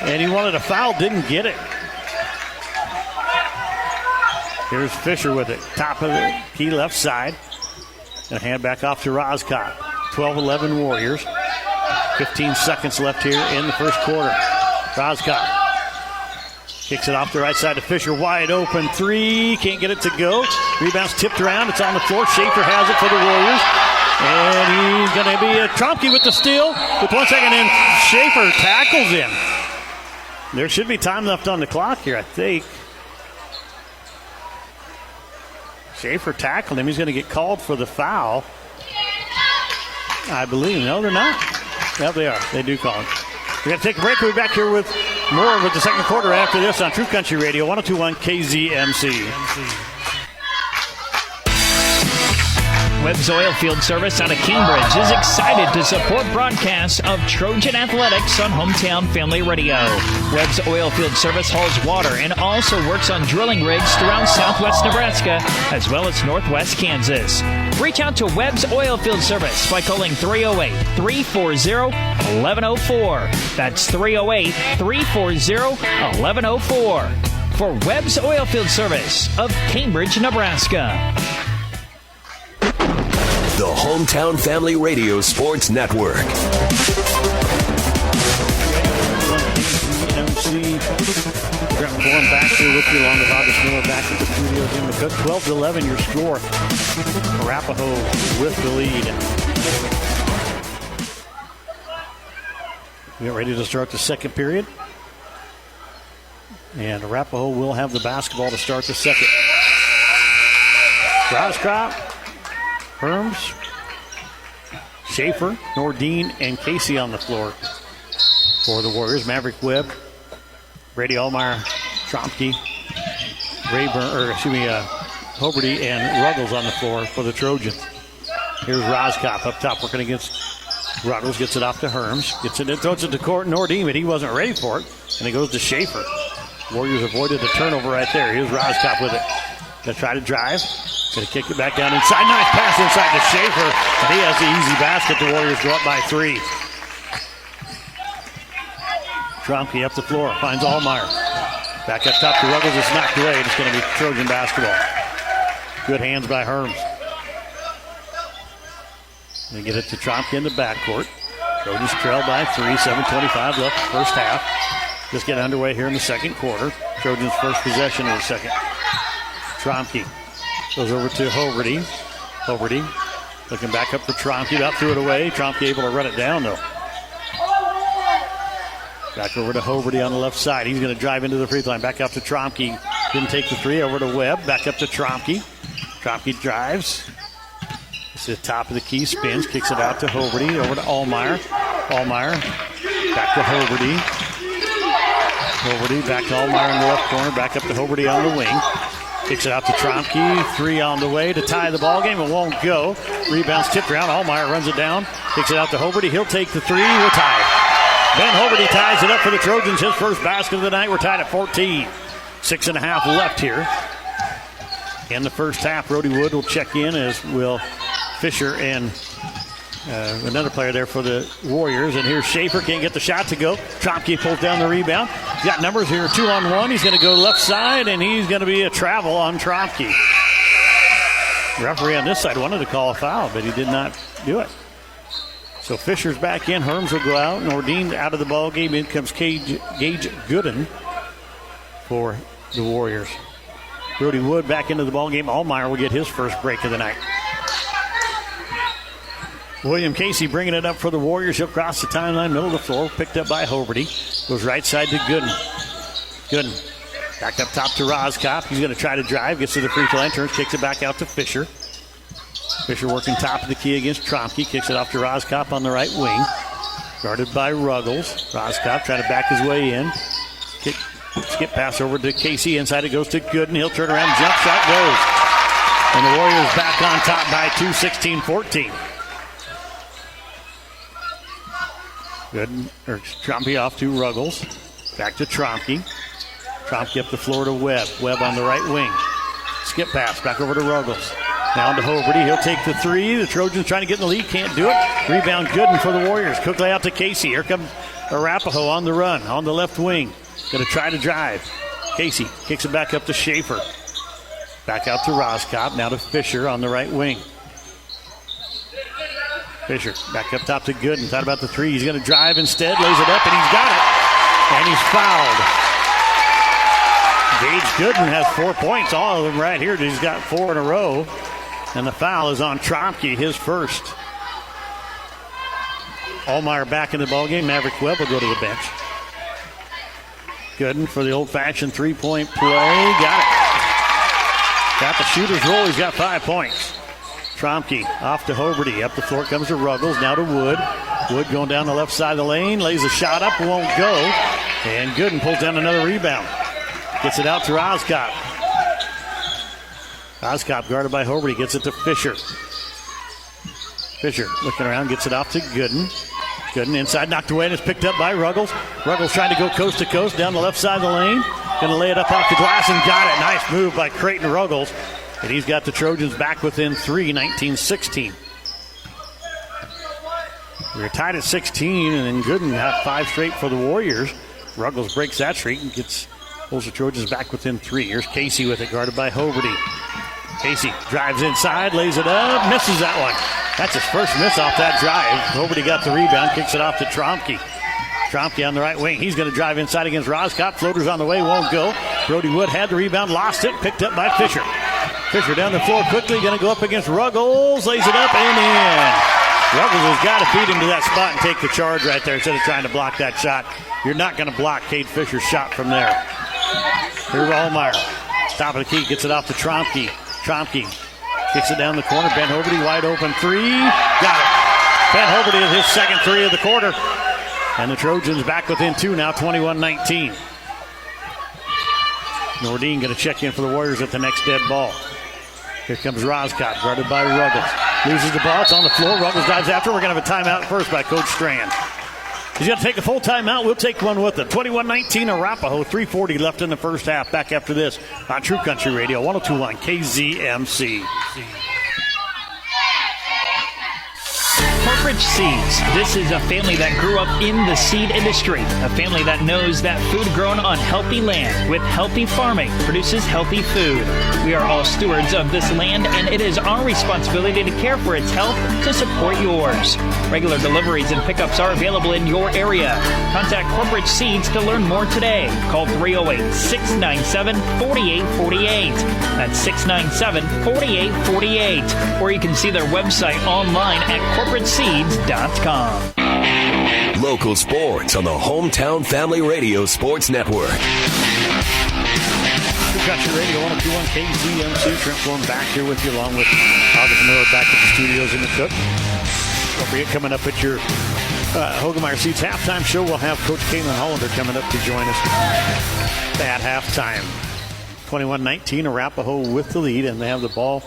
and he wanted a foul, didn't get it. Here's Fisher with it, top of the key left side. And a hand back off to Roscott. 12-11 Warriors. 15 seconds left here in the first quarter. Roscott kicks it off the right side to Fisher. Wide open three. Can't get it to go. Rebound's tipped around. It's on the floor. Schaefer has it for the Warriors. And he's going to be a Trompke with the steal. With 1 second in, Schaefer tackles him. There should be time left on the clock here, I think. Schaefer tackled him. He's going to get called for the foul, I believe. No, they're not. Yeah, they are. They do call him. We're going to take a break. We'll be back here with more with the second quarter after this on True Country Radio, 102.1 KZMC. Webb's Oilfield Service out of Cambridge is excited to support broadcasts of Trojan Athletics on Hometown Family Radio. Webb's Oilfield Service hauls water and also works on drilling rigs throughout southwest Nebraska as well as northwest Kansas. Reach out to Webb's Oilfield Service by calling 308-340-1104. That's 308-340-1104 for Webb's Oilfield Service of Cambridge, Nebraska. The Hometown Family Radio Sports Network. Brent Bourne back here with you along with August Miller back at the studios in McCook. 12-11 your score. Arapahoe with the lead. We get ready to start the second period. And Arapahoe will have the basketball to start the second. Roscott, Herms, Schaefer, Nordine, and Casey on the floor for the Warriors. Maverick Webb, Brady Ahlemeyer, Trompke, Hoberty, and Ruggles on the floor for the Trojans. Here's Roscott up top working against Ruggles. Gets it off to Herms. Gets it in, throws it to Nordine, but he wasn't ready for it. And it goes to Schaefer. Warriors avoided the turnover right there. Here's Roscott with it. Gonna try to drive. Gonna kick it back down inside. Nice pass inside to Schaefer. And he has the easy basket. The Warriors go up by 3. Trompke up the floor. Finds Ahlemeyer. Back up top to Ruggles. It's knocked away. It's going to be Trojan basketball. Good hands by Herms. They get it to Trompke in the backcourt. Trojans trail by 3. 7:25 left first half. Just getting underway here in the second quarter. Trojans first possession of the second. Trompke goes over to Hoberty. Hoberty looking back up for Trompke. About threw it away. Trompke able to run it down, though. Back over to Hoberty on the left side. He's going to drive into the free throw line. Back out to Trompke. Didn't take the three. Over to Webb. Back up to Trompke. Trompke drives. It's the top of the key. Spins. Kicks it out to Hoberty. Over to Ahlemeyer. Ahlemeyer. Back to Hoberty. Hoberty back to Ahlemeyer in the left corner. Back up to Hoberty on the wing. Kicks it out to Trompke. 3 on the way to tie the ball game. It won't go. Rebounds tipped around. Ahlemeyer runs it down. Kicks it out to Hoberty. He'll take the 3. We're tied. Ben Hoberty ties it up for the Trojans. His first basket of the night. We're tied at 14. 6.5 left here in the first half. Brody Wood will check in, as will Fisher and another player there for the Warriors. And here's Schaefer. Can't get the shot to go. Trompke pulls down the rebound. He's got numbers here, 2-on-1. He's going to go left side, and he's going to be a travel on Trompke. The referee on this side wanted to call a foul, but he did not do it. So Fisher's back in. Herms will go out. Nordine out of the ball game. In comes Gage Gooden for the Warriors. Brody Wood back into the ball game. Ahlemeyer will get his first break of the night. William Casey bringing it up for the Warriors. He'll cross the timeline, middle of the floor. Picked up by Hoberty. Goes right side to Gooden. Gooden back up top to Roskopf. He's going to try to drive. Gets to the free throw line. Turns, kicks it back out to Fisher. Fisher working top of the key against Trompke. Kicks it off to Roskopf on the right wing. Guarded by Ruggles. Roskopf trying to back his way in. Skip pass over to Casey. Inside it goes to Gooden. He'll turn around. Jump shot goes. And the Warriors back on top by 2, 16-14. Trompke off to Ruggles. Back to Trompke. Trompke up the floor to Webb. Webb on the right wing. Skip pass back over to Ruggles. Down to Hoberty. He'll take the three. The Trojans trying to get in the lead. Can't do it. Rebound Gooden for the Warriors. Quickly out to Casey. Here comes Arapahoe on the run. On the left wing. Going to try to drive. Casey kicks it back up to Schaefer. Back out to Roskopf. Now to Fisher on the right wing. Fisher back up top to Gooden. Thought about the three. He's going to drive instead. Lays it up, and he's got it. And he's fouled. Gage Gooden has 4 points. All of them right here. He's got 4 in a row. And the foul is on Trompke, his first. Ahlemeyer back in the ballgame. Maverick Webb will go to the bench. Gooden for the old-fashioned three-point play. Got it. Got the shooter's roll. He's got 5 points. Trompke off to Hoberty. Up the floor comes to Ruggles. Now to Wood. Wood going down the left side of the lane. Lays a shot up. Won't go. And Gooden pulls down another rebound. Gets it out to Roskopf. Roskopf guarded by Hoberty. Gets it to Fisher. Fisher looking around. Gets it off to Gooden. Gooden inside. Knocked away and is picked up by Ruggles. Ruggles trying to go coast to coast down the left side of the lane. Going to lay it up off the glass and got it. Nice move by Creighton Ruggles. And he's got the Trojans back within 3, 19-16. We're tied at 16, and then Gooden got 5 straight for the Warriors. Ruggles breaks that streak and pulls the Trojans back within 3. Here's Casey with it, guarded by Hoberty. Casey drives inside, lays it up, misses that one. That's his first miss off that drive. Hoberty got the rebound, kicks it off to Trompke. Trompke on the right wing. He's going to drive inside against Roskopf. Floaters on the way, won't go. Brody Wood had the rebound, lost it, picked up by Fisher. Fisher down the floor quickly, going to go up against Ruggles, lays it up and in. Ruggles has got to beat him to that spot and take the charge right there instead of trying to block that shot. You're not going to block Cade Fisher's shot from there. Here's Ahlemeyer. Top of the key, gets it off to Trompke. Trompke kicks it down the corner. Ben Hoberty wide open three. Got it. Ben Hoberty is his second three of the quarter. And the Trojans back within 2 now, 21-19. Nordine going to check in for the Warriors at the next dead ball. Here comes Roskopf, guarded by Ruggles. Loses the ball. It's on the floor. Ruggles dives after. We're going to have a timeout first by Coach Strand. He's going to take a full timeout. We'll take one with him. 21-19 Arapahoe. 3:40 left in the first half. Back after this on True Country Radio 102.1 KZMC. Corporate Seeds. This is a family that grew up in the seed industry. A family that knows that food grown on healthy land with healthy farming produces healthy food. We are all stewards of this land, and it is our responsibility to care for its health to support yours. Regular deliveries and pickups are available in your area. Contact Corporate Seeds to learn more today. Call 308-697-4848. That's 697-4848. Or you can see their website online at corporateseeds.com. Local sports on the Hometown Family Radio Sports Network. True Country Radio 102.1 KZMC. Trent Florm back here with you along with August Miller back at the studios in the Cook. Don't forget, coming up at your Hoberty Seeds halftime show, we'll have Coach Caitlin Hollander coming up to join us at halftime. 21-19, Arapahoe with the lead, and they have the ball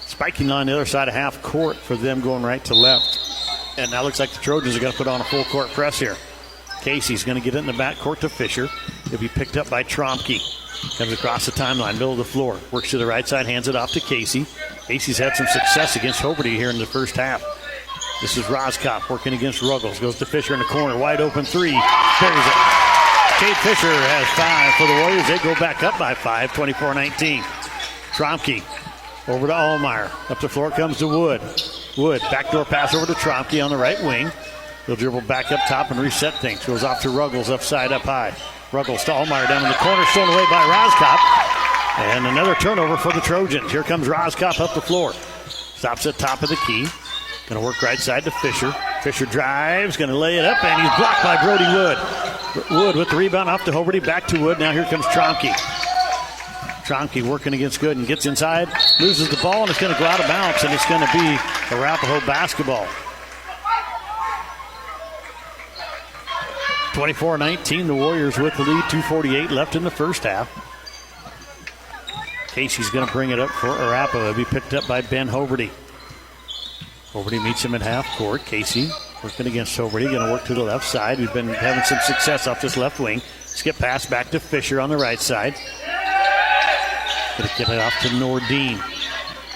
spiking line the other side of half court for them going right to left. And now looks like the Trojans are going to put on a full court press here. Casey's going to get it in the back court to Fisher. He'll be picked up by Trompke. Comes across the timeline, middle of the floor. Works to the right side, hands it off to Casey. Casey's had some success against Hoberty here in the first half. This is Roskopf working against Ruggles. Goes to Fisher in the corner. Wide open three. Buries it. Kate Fisher has 5 for the Warriors. They go back up by 5, 24-19. Trompke over to Ahlemeyer. Up the floor comes to Wood. Wood, backdoor pass over to Trompke on the right wing. He'll dribble back up top and reset things. Goes off to Ruggles, up side, up high. Ruggles to Ahlemeyer down in the corner, stolen away by Roskop. And another turnover for the Trojans. Here comes Roskop up the floor. Stops at top of the key. Going to work right side to Fisher. Fisher drives, going to lay it up, and he's blocked by Brody Wood. Wood with the rebound off to Hoberty, back to Wood. Now here comes Trompke. Trompke working against Gooden, gets inside, loses the ball, and it's going to go out of bounds, and it's going to be Arapahoe basketball. 24-19, the Warriors with the lead, 2:48 left in the first half. Casey's going to bring it up for Arapahoe. It'll be picked up by Ben Hoberty. Hoberty meets him at half court. Casey working against Hoberty, going to work to the left side. We've been having some success off this left wing. Skip pass back to Fisher on the right side. Going to get it off to Nordine.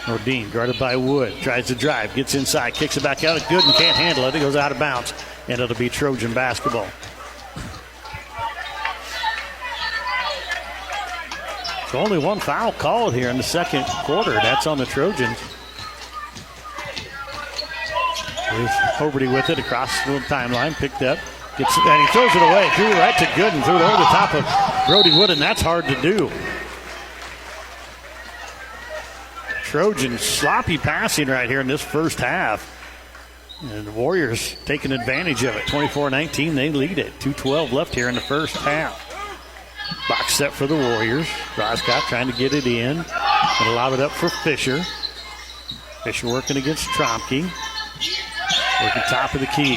Nordine guarded by Wood. Tries to drive, gets inside, kicks it back out. Gooden can't handle it. It goes out of bounds, and it'll be Trojan basketball. So only one foul called here in the second quarter. That's on the Trojans. There's Hoberty with it across the timeline, picked up, gets it, and he throws it away. Threw it right to Gooden, threw it over the top of Brody Wood, and that's hard to do. Trojans sloppy passing right here in this first half. And the Warriors taking advantage of it. 24-19, they lead it. 2:12 left here in the first half. Box set for the Warriors. Roskop trying to get it in and lob it up for Fisher. Fisher working against Trompke. Working top of the key.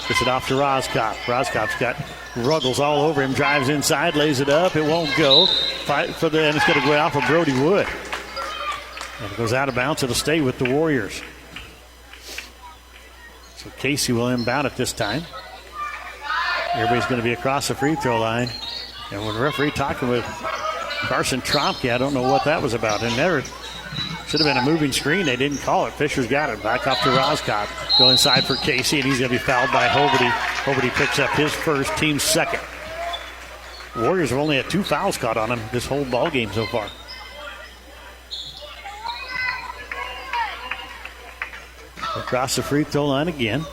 Gets it off to Roskop. Roskop's got Ruggles all over him. Drives inside, lays it up. It won't go. Fight for the, and it's going to go off of Brody Wood. And it goes out of bounds. It'll stay with the Warriors. So Casey will inbound it this time. Everybody's going to be across the free throw line. And when the referee talking with Carson Trompke, I don't know what that was about. And there should have been a moving screen. They didn't call it. Fisher's got it. Back off to Roskop. Go inside for Casey, and he's going to be fouled by Hoberty. Hoberty picks up his first, team's second. Warriors have only had 2 fouls caught on him this whole ball game so far. Across the free throw line again.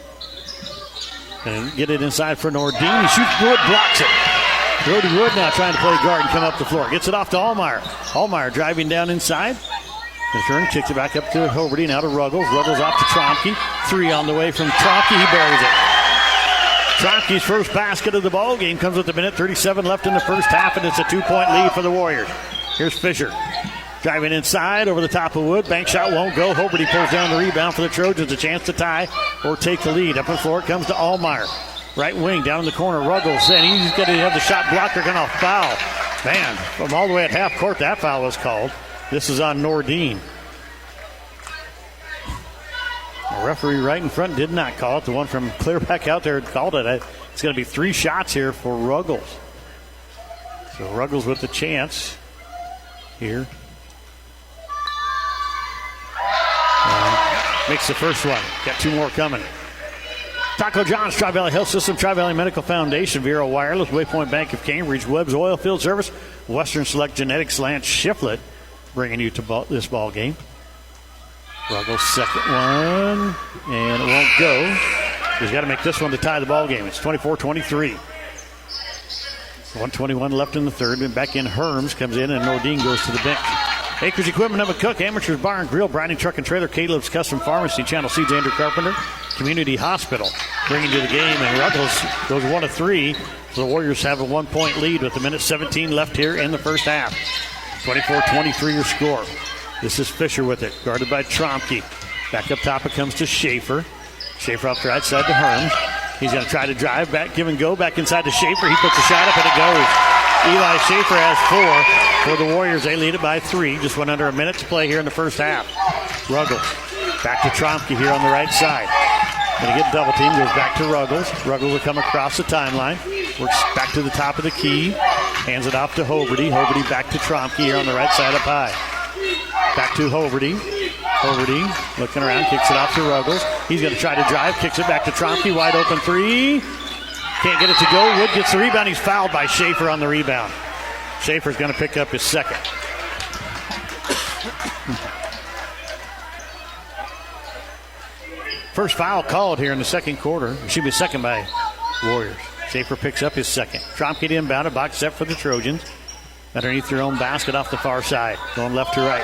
And get it inside for Nordine. He shoots Wood, blocks it. Brody Wood now trying to play guard and come up the floor. Gets it off to Ahlemeyer. Ahlemeyer driving down inside. Return, kicks it back up to Hoberty, now to Ruggles. Ruggles off to Trompke. 3 on the way from Trompke. He buries it. Trompke's first basket of the ball game comes with a minute 37 left in the first half, and it's a 2-point lead for the Warriors. Here's Fisher. Driving inside over the top of Wood. Bank shot won't go. Hoberty pulls down the rebound for the Trojans. A chance to tie or take the lead. Up the floor it comes to Ahlemeyer. Right wing down in the corner. Ruggles, and he's going to have the shot blocker going to foul. Man, from all the way at half court, that foul was called. This is on Nordine. The referee right in front did not call it. The one from clear back out there called it. It's going to be 3 shots here for Ruggles. So Ruggles with the chance here. Makes the first one. Got 2 more coming. Taco John's, Tri-Valley Health System, Tri-Valley Medical Foundation, Vero Wireless, Waypoint Bank of Cambridge, Webb's Oil Field Service, Western Select Genetics, Lance Shiflett, bringing you to this ball game. Ruggles second one, and it won't go. He's got to make this one to tie the ball game. It's 24-23. 1:21 left in the third, and back in Herms comes in, and Nordine goes to the bench. Acres Equipment of a Cook, Amateurs Bar and Grill, Browning Truck and Trailer, Caleb's Custom Pharmacy, Channel Seeds, Andrew Carpenter, Community Hospital bringing to the game, and Ruggles goes 1 of 3. So the Warriors have a 1-point lead with a minute 17 left here in the first half. 24-23 your score. This is Fisher with it, guarded by Trompke. Back up top it comes to Schaefer. Schaefer off the right side to Herms. He's going to try to drive back, give and go, back inside to Schaefer. He puts a shot up and it goes. Eli Schaefer has 4 for the Warriors. They lead it by 3. Just went under a minute to play here in the first half. Ruggles back to Trompke here on the right side. Going to get double team, goes back to Ruggles. Ruggles will come across the timeline. Works back to the top of the key. Hands it off to Hoberty. Hoberty back to Trompke here on the right side up high. Back to Hoberty. Hoberty looking around, kicks it off to Ruggles. He's going to try to drive, kicks it back to Trompke. Wide open 3. Can't get it to go. Wood gets the rebound. He's fouled by Schaefer on the rebound. Schaefer's going to pick up his second. First foul called here in the second quarter. It should be second by Warriors. Schaefer picks up his second. Trompke inbound, box set for the Trojans. Underneath their own basket off the far side. Going left to right.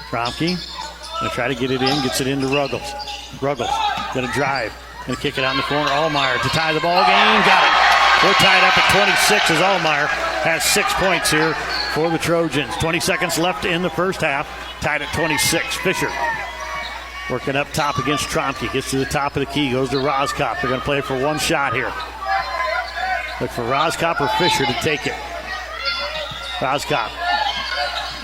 Trompke going to try to get it in. Gets it into Ruggles. Ruggles going to drive. Going to kick it out in the corner. Ahlemeyer to tie the ball game. Got it. We're tied up at 26 as Ahlemeyer has 6 points here for the Trojans. 20 seconds left in the first half. Tied at 26. Fisher working up top against Trompke. Gets to the top of the key. Goes to Roskop. They're going to play for one shot here. Look for Roskop or Fisher to take it. Roskop.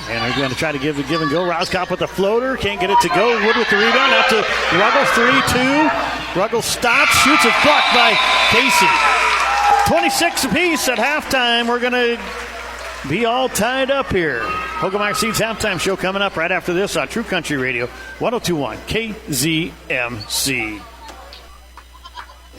And they're going to try to give and go. Roskop with the floater. Can't get it to go. Wood with the rebound. Out to Ruggles. 3-2. Ruggles stops. Shoots it. Blocked by Casey. 26 apiece at halftime. We're going to be all tied up here. Hoberty Seeds halftime show coming up right after this on True Country Radio 102.1 KZMC.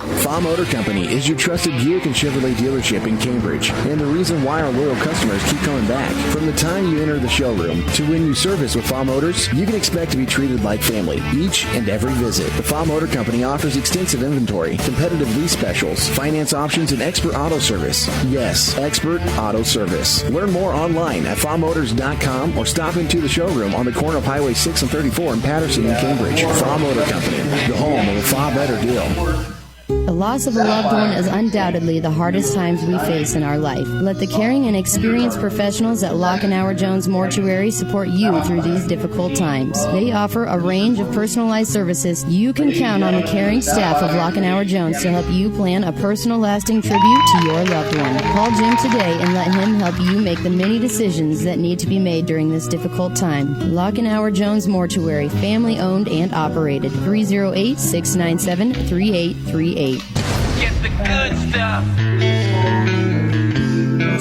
Fa Motor Company is your trusted Buick and Chevrolet dealership in Cambridge, and the reason why our loyal customers keep coming back. From the time you enter the showroom to when you service with Fa Motors, you can expect to be treated like family each and every visit. The Fa Motor Company offers extensive inventory, competitive lease specials, finance options, and expert auto service. Yes, expert auto service. Learn more online at famotors.com or stop into the showroom on the corner of Highway 6 and 34 in Patterson and Cambridge. Fa Motor Company, the home of a far better deal. The loss of a loved one is undoubtedly the hardest times we face in our life. Let the caring and experienced professionals at Lockenauer Jones Mortuary support you through these difficult times. They offer a range of personalized services. You can count on the caring staff of Lockenauer Jones to help you plan a personal, lasting tribute to your loved one. Call Jim today and let him help you make the many decisions that need to be made during this difficult time. Lockenauer Jones Mortuary, family owned and operated. 308-697-3838. Get the good stuff.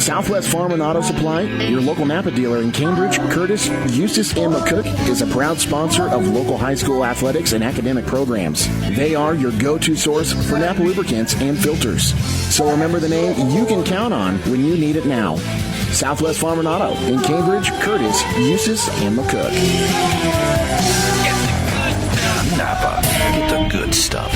Southwest Farm and Auto Supply, your local Napa dealer in Cambridge, Curtis, Eustis, and McCook, is a proud sponsor of local high school athletics and academic programs. They are your go-to source for Napa lubricants and filters. So remember the name you can count on when you need it now. Southwest Farm and Auto in Cambridge, Curtis, Eustis, and McCook. Napa, get the good stuff.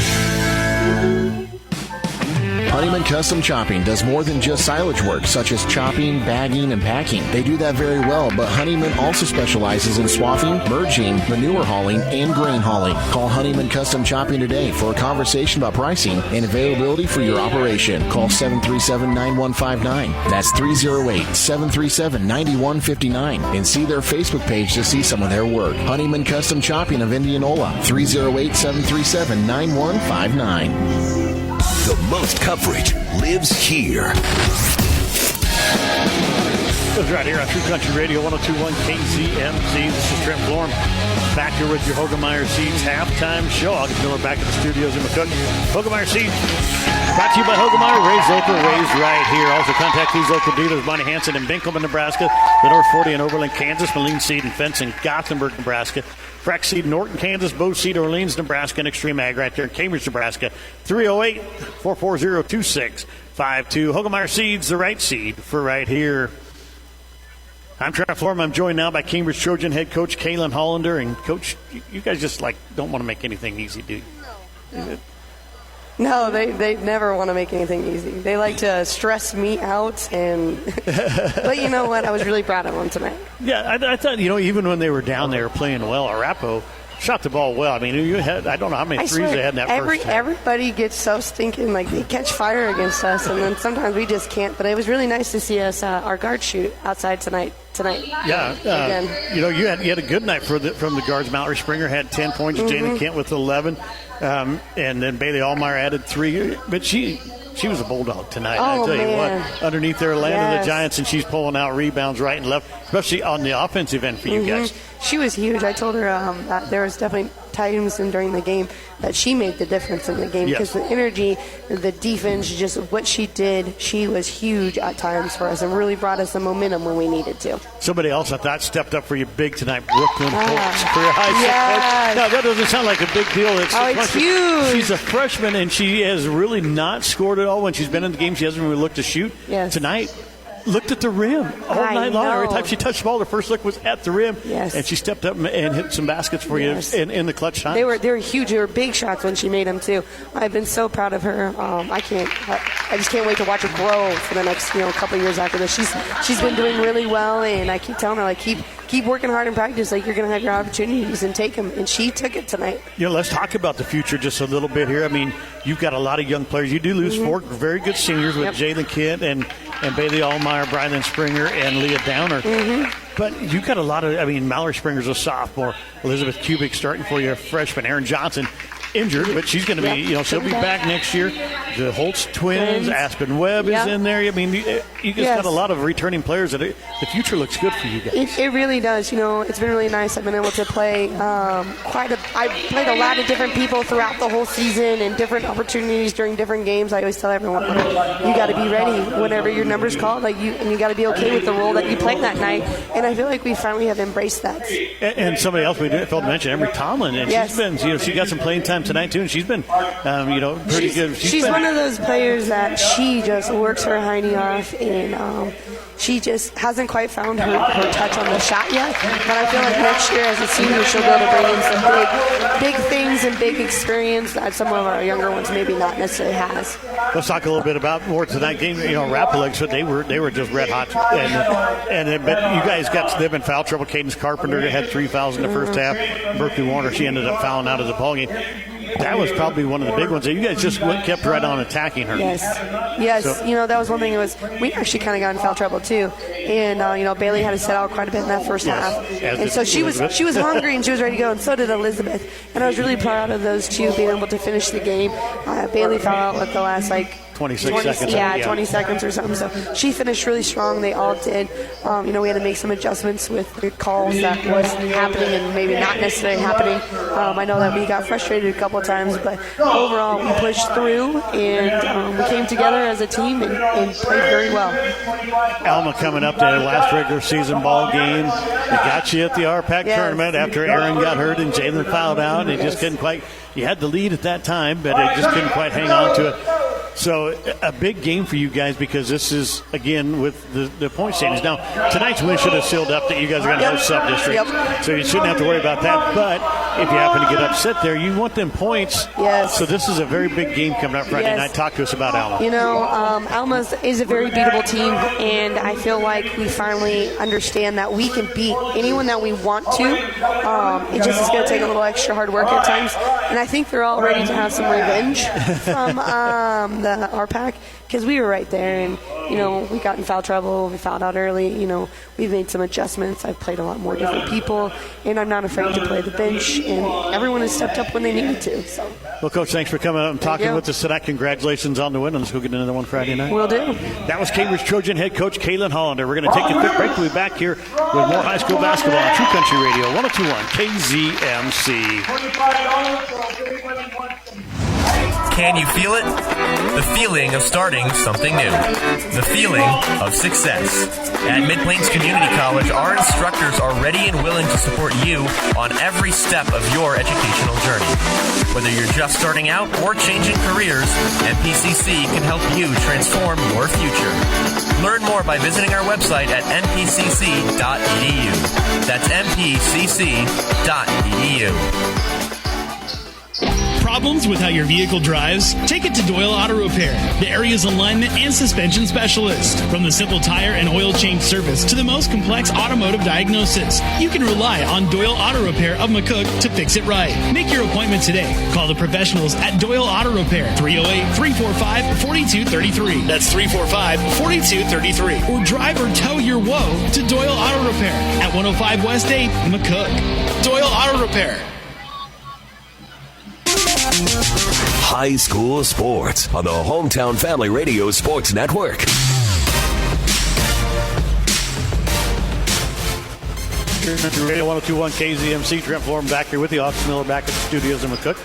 Honeyman Custom Chopping does more than just silage work, such as chopping, bagging, and packing. They do that very well, but Honeyman also specializes in swathing, merging, manure hauling, and grain hauling. Call Honeyman Custom Chopping today for a conversation about pricing and availability for your operation. Call 737-9159. That's 308-737-9159. And see their Facebook page to see some of their work. Honeyman Custom Chopping of Indianola, 308-737-9159. The most coverage lives here. Lives right here on True Country Radio 102.1 KZMC. This is Trent Blorm back here with your Hoberty Seeds halftime show. August Miller back at the studios in McCook. Hoberty Seeds brought to you by Hoberty. Raised local, raised right here. Also contact these local dealers: Bonnie Hansen in Binkelman, Nebraska, the North 40 in Oberlin, Kansas, Moline Seed and Fence in Gothenburg, Nebraska, Freck Seed, Norton, Kansas, Bow Seed, Orleans, Nebraska, and Extreme Ag right there in Cambridge, Nebraska. 308-440-2652. Hoberty Seeds, the right seed for right here. I'm Trent Florham. I'm joined now by Cambridge Trojan head coach Kaylin Hollander. And, Coach, you guys just, don't want to make anything easy, do you? No, they never want to make anything easy. They like to stress me out. But you know what? I was really proud of them tonight. Yeah, I thought, even when they were down there playing well, Arapahoe shot the ball well. I mean, I don't know how many threes they had in that first half. Everybody gets so stinking, they catch fire against us, and then sometimes we just can't. But it was really nice to see us, our guards shoot outside tonight. Yeah, you had a good night from the guards. Mallory Springer had 10 points, Jana Kent with 11, and then Bailey Ahlemeyer added 3. But she was a bulldog tonight. I tell you what, underneath there, landing the Giants, and she's pulling out rebounds right and left, especially on the offensive end for you guys. She was huge. I told her that there was definitely times during the game that she made the difference in the game because the energy, the defense, just what she did, she was huge at times for us and really brought us the momentum when we needed to. Somebody else I thought stepped up for you big tonight, Brooklyn Colts, career high. Yes. No, that doesn't sound like a big deal. It's huge. She's a freshman, and she has really not scored at all when she's been in the game. She hasn't really looked to shoot. Yes. Tonight, looked at the rim all night long. Every time she touched the ball, her first look was at the rim. Yes. And she stepped up and hit some baskets for you in the clutch time. They were huge. They were big shots when she made them, too. I've been so proud of her. I just can't wait to watch her grow for the next couple of years after this. She's been doing really well, and I keep telling her, keep working hard in practice. You're going to have your opportunities and take them. And she took it tonight. Let's talk about the future just a little bit here. I mean, you've got a lot of young players. You do lose 4 very good seniors with Jalen Kidd and Bailey Ahlemeyer, Brylan Springer, and Leah Downer. But you've got a lot of, Mallory Springer's a sophomore. Elizabeth Kubik starting for you, a freshman. Aaron Johnson injured, but she's going to be, she'll be back next year. The Holtz twins, Aspen Webb is in there. I mean, you just got a lot of returning players. That the future looks good for you guys. It really does. It's been really nice. I've been able to play I played a lot of different people throughout the whole season and different opportunities during different games. I always tell everyone, you got to be ready whenever your number's called. You got to be okay with the role that you play that night. And I feel like we finally have embraced that. And somebody else we failed to mention, Emery Tomlin, and she's been, she got some playing time tonight too, and she's been, pretty good. She's one of those players that she just works her hiney off, and she just hasn't quite found her touch on the shot yet. But I feel like next year as a senior, she'll be able to bring in some big things and big experience that some of our younger ones maybe not necessarily has. Let's talk a little bit about more to that game. Arapahoe, so they were just red hot, but you guys they've been foul trouble. Cadence Carpenter had 3 fouls in the first half. Berkeley Warner, she ended up fouling out of the ball game. That was probably one of the big ones. You guys just kept right on attacking her. Yes. So, that was one thing. We actually kind of got in foul trouble too, and Bailey had to sit out quite a bit in that first half, and so she was hungry and she was ready to go, and so did Elizabeth. And I was really proud of those two being able to finish the game. Bailey fouled out at the last 26 seconds. Yeah, 20 seconds or something. So she finished really strong. They all did. We had to make some adjustments with the calls that was happening and maybe not necessarily happening. I know that we got frustrated a couple of times, but overall we pushed through and we came together as a team and played very well. Alma coming up to their last regular season ball game. They got you at the RPAC tournament after Aaron got hurt and Jalen fouled out. They just couldn't quite. You had the lead at that time, but they just couldn't quite hang on to it. So a big game for you guys because this is, again, with the point standings. Now, tonight's win should have sealed up that you guys are going to host sub-district. So you shouldn't have to worry about that. But if you happen to get upset there, you want them points. Yes. So this is a very big game coming up Friday night. Talk to us about Alma. Alma is a very beatable team, and I feel like we finally understand that we can beat anyone that we want to. It just is going to take a little extra hard work at times. And I think they're all ready to have some revenge from the RPAC because we were right there and, we got in foul trouble. We fouled out early. We've made some adjustments. I've played a lot more different people, and I'm not afraid to play the bench, and everyone has stepped up when they needed to. So. Well, Coach, thanks for coming out and talking with us tonight. Congratulations on the win, and let's go get another one Friday night. Will do. That was Cambridge Trojan head coach Kaylin Hollander. We're going to take a quick break. We'll be back here with more high school basketball on True Country Radio 102.1 KZMC. Can you feel it? The feeling of starting something new. The feeling of success. At Mid-Plains Community College, our instructors are ready and willing to support you on every step of your educational journey. Whether you're just starting out or changing careers, MPCC can help you transform your future. Learn more by visiting our website at mpcc.edu. That's mpcc.edu. Problems with how your vehicle drives? Take it to Doyle Auto Repair, the area's alignment and suspension specialist. From the simple tire and oil change service to the most complex automotive diagnosis, you can rely on Doyle Auto Repair of McCook to fix it right. Make your appointment today. Call the professionals at Doyle Auto Repair, 308-345-4233. That's 345-4233. Or drive or tow your woe to Doyle Auto Repair at 105 West 8, McCook. Doyle Auto Repair. High school sports on the Hometown Family Radio Sports Network. Radio 102.1 KZMC. Trent Florham back here with the Austin Miller back at the studios in McCook.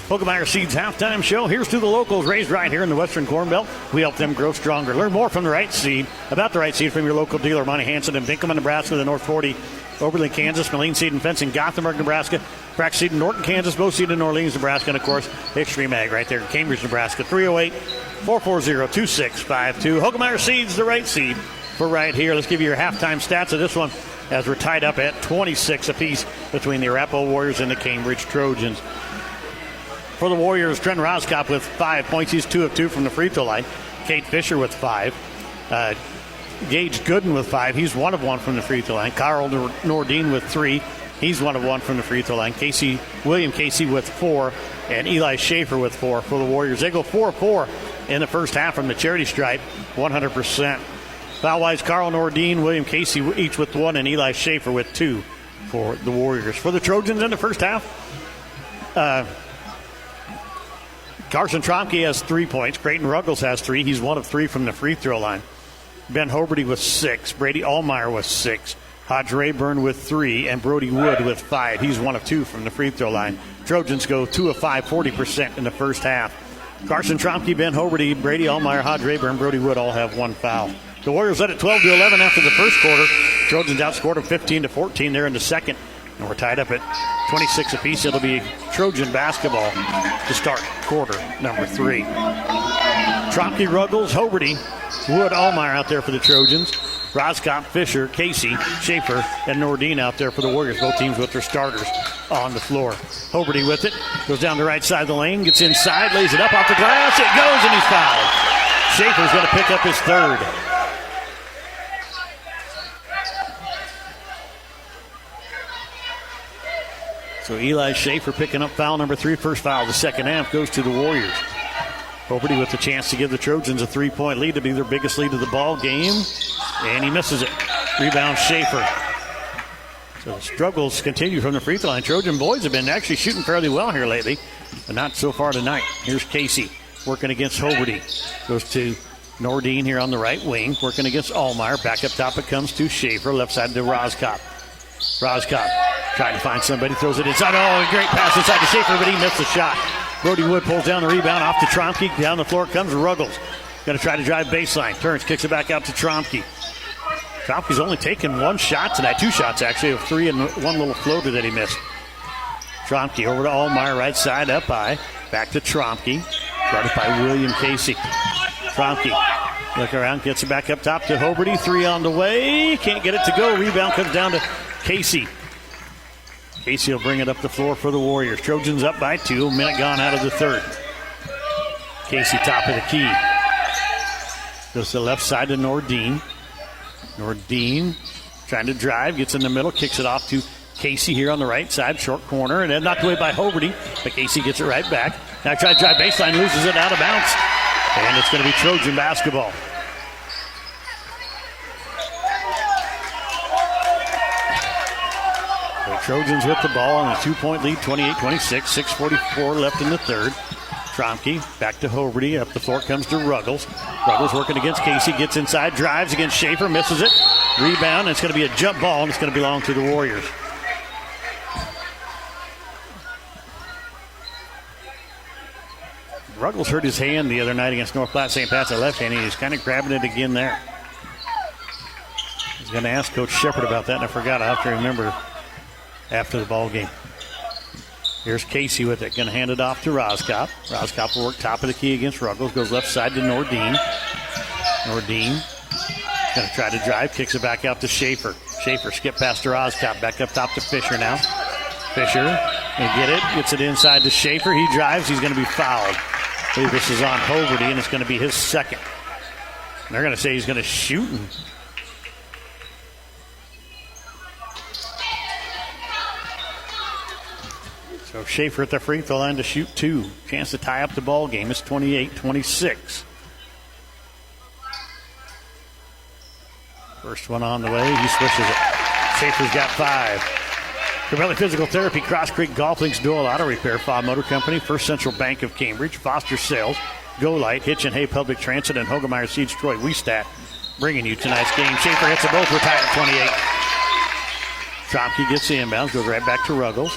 Hoberty Seeds halftime show. Here's to the locals raised right here in the Western Corn Belt. We help them grow stronger. Learn more from the right seed, about the right seed from your local dealer, Monty Hansen in Binkelman, Nebraska, the North 40, Oberlin, Kansas, Moline Seed and Fencing, Gothenburg, Nebraska, Crack Seed in Norton, Kansas, Bow Seed in Orleans, Nebraska, and of course, Extreme Ag right there in Cambridge, Nebraska. 308-440-2652. Hoberty Seeds, the right seed for right here. Let's give you your halftime stats of this one as we're tied up at 26 apiece between the Arapahoe Warriors and the Cambridge Trojans. For the Warriors, Trent Roskopf with 5 points. He's 2 of 2 from the free throw line. Kate Fisher with 5. Gage Gooden with 5. He's 1 of 1 from the free throw line. Carl Nordine with 3. He's 1 of 1 from the free throw line. William Casey with 4. And Eli Schaefer with 4 for the Warriors. They go 4-4 in the first half from the charity stripe, 100%. Foul-wise, Carl Nordine, William Casey each with 1, and Eli Schaefer with 2 for the Warriors. For the Trojans in the first half, Carson Trompke has 3 points. Creighton Ruggles has 3. He's 1 of 3 from the free throw line. Ben Hoberty with 6. Brady Ahlemeyer with 6. Hodge Raburn with 3. And Brody Wood with 5. He's 1 of 2 from the free throw line. Trojans go 2 of 5, 40% in the first half. Carson Trompke, Ben Hoberty, Brady Ahlemeyer, Hodge Raburn, Brody Wood all have 1 foul. The Warriors led at 12-11 after the first quarter. Trojans outscored them 15-14 there in the second. And we're tied up at 26 apiece. It'll be Trojan basketball to start quarter number 3. Trompke, Ruggles, Hoberty, Wood, Ahlemeyer out there for the Trojans. Roskopf, Fisher, Casey, Schaefer, and Nordine out there for the Warriors. Both teams with their starters on the floor. Hoberty with it. Goes down the right side of the lane. Gets inside. Lays it up off the glass. It goes and he's fouled. Schaefer's going to pick up his 3rd. So Eli Schaefer picking up foul number 3. First foul of the second half goes to the Warriors. Hoberty with the chance to give the Trojans a 3-point lead to be their biggest lead of the ball game. And he misses it. Rebound Schaefer. So the struggles continue from the free throw line. Trojan boys have been actually shooting fairly well here lately, but not so far tonight. Here's Casey working against Hoberty. Goes to Nordine here on the right wing, working against Ahlemeyer. Back up top it comes to Schaefer. Left side to Roskopf. Roskopf trying to find somebody, throws it inside. Oh, a great pass inside to Schaefer, but he missed the shot. Brody Wood pulls down the rebound off to Trompke. Down the floor comes Ruggles. Going to try to drive baseline. Turns, kicks it back out to Trompke. Trompke's only taken 1 shot tonight. 2 shots, actually, of 3 and 1 little floater that he missed. Trompke over to Ahlemeyer, right side, up high. Back to Trompke. Guarded by William Casey. Trompke look around, gets it back up top to Hoberty. 3 on the way. Can't get it to go. Rebound comes down to Casey. Casey will bring it up the floor for the Warriors. Trojans up by 2. A minute gone out of the third. Casey top of the key. Goes to the left side to Nordine. Nordine trying to drive. Gets in the middle. Kicks it off to Casey here on the right side. Short corner. And then knocked away by Hoberty. But Casey gets it right back. Now try to drive baseline. Loses it out of bounds. And it's going to be Trojan basketball. Trojans with the ball on a 2-point lead, 28-26, 6:44 left in the third. Trompke back to Hoberty, up the floor comes to Ruggles. Ruggles working against Casey, gets inside, drives against Schaefer, misses it. Rebound, and it's going to be a jump ball, and it's going to belong to the Warriors. Ruggles hurt his hand the other night against North Platte St. Pat's at left hand, and he's kind of grabbing it again there. He's going to ask Coach Shepard about that, and I forgot. I have to remember after the ball game. Here's Casey with it. Going to hand it off to Roskopf. Roskopf will work top of the key against Ruggles. Goes left side to Nordine. Nordine going to try to drive. Kicks it back out to Schaefer. Schaefer skip past to Roskopf. Back up top to Fisher now. Fisher going to get it. Gets it inside to Schaefer. He drives. He's going to be fouled. I believe this is on Hoberty, and it's going to be his second. And they're going to say he's going to shoot. So Schaefer at the free throw line to shoot 2. Chance to tie up the ball game. It's 28-26. First one on the way. He switches it. Schaefer's got 5. Corvelli Physical Therapy, Cross Creek Golf Links Dual Auto Repair, Fob Motor Company, First Central Bank of Cambridge, Foster Sales, Go Light, Hitch and Hay Public Transit, and Hoberty Seeds Troy Wiestat bringing you tonight's game. Schaefer hits them both. We're tied at 28. Trompke gets the inbounds, goes right back to Ruggles.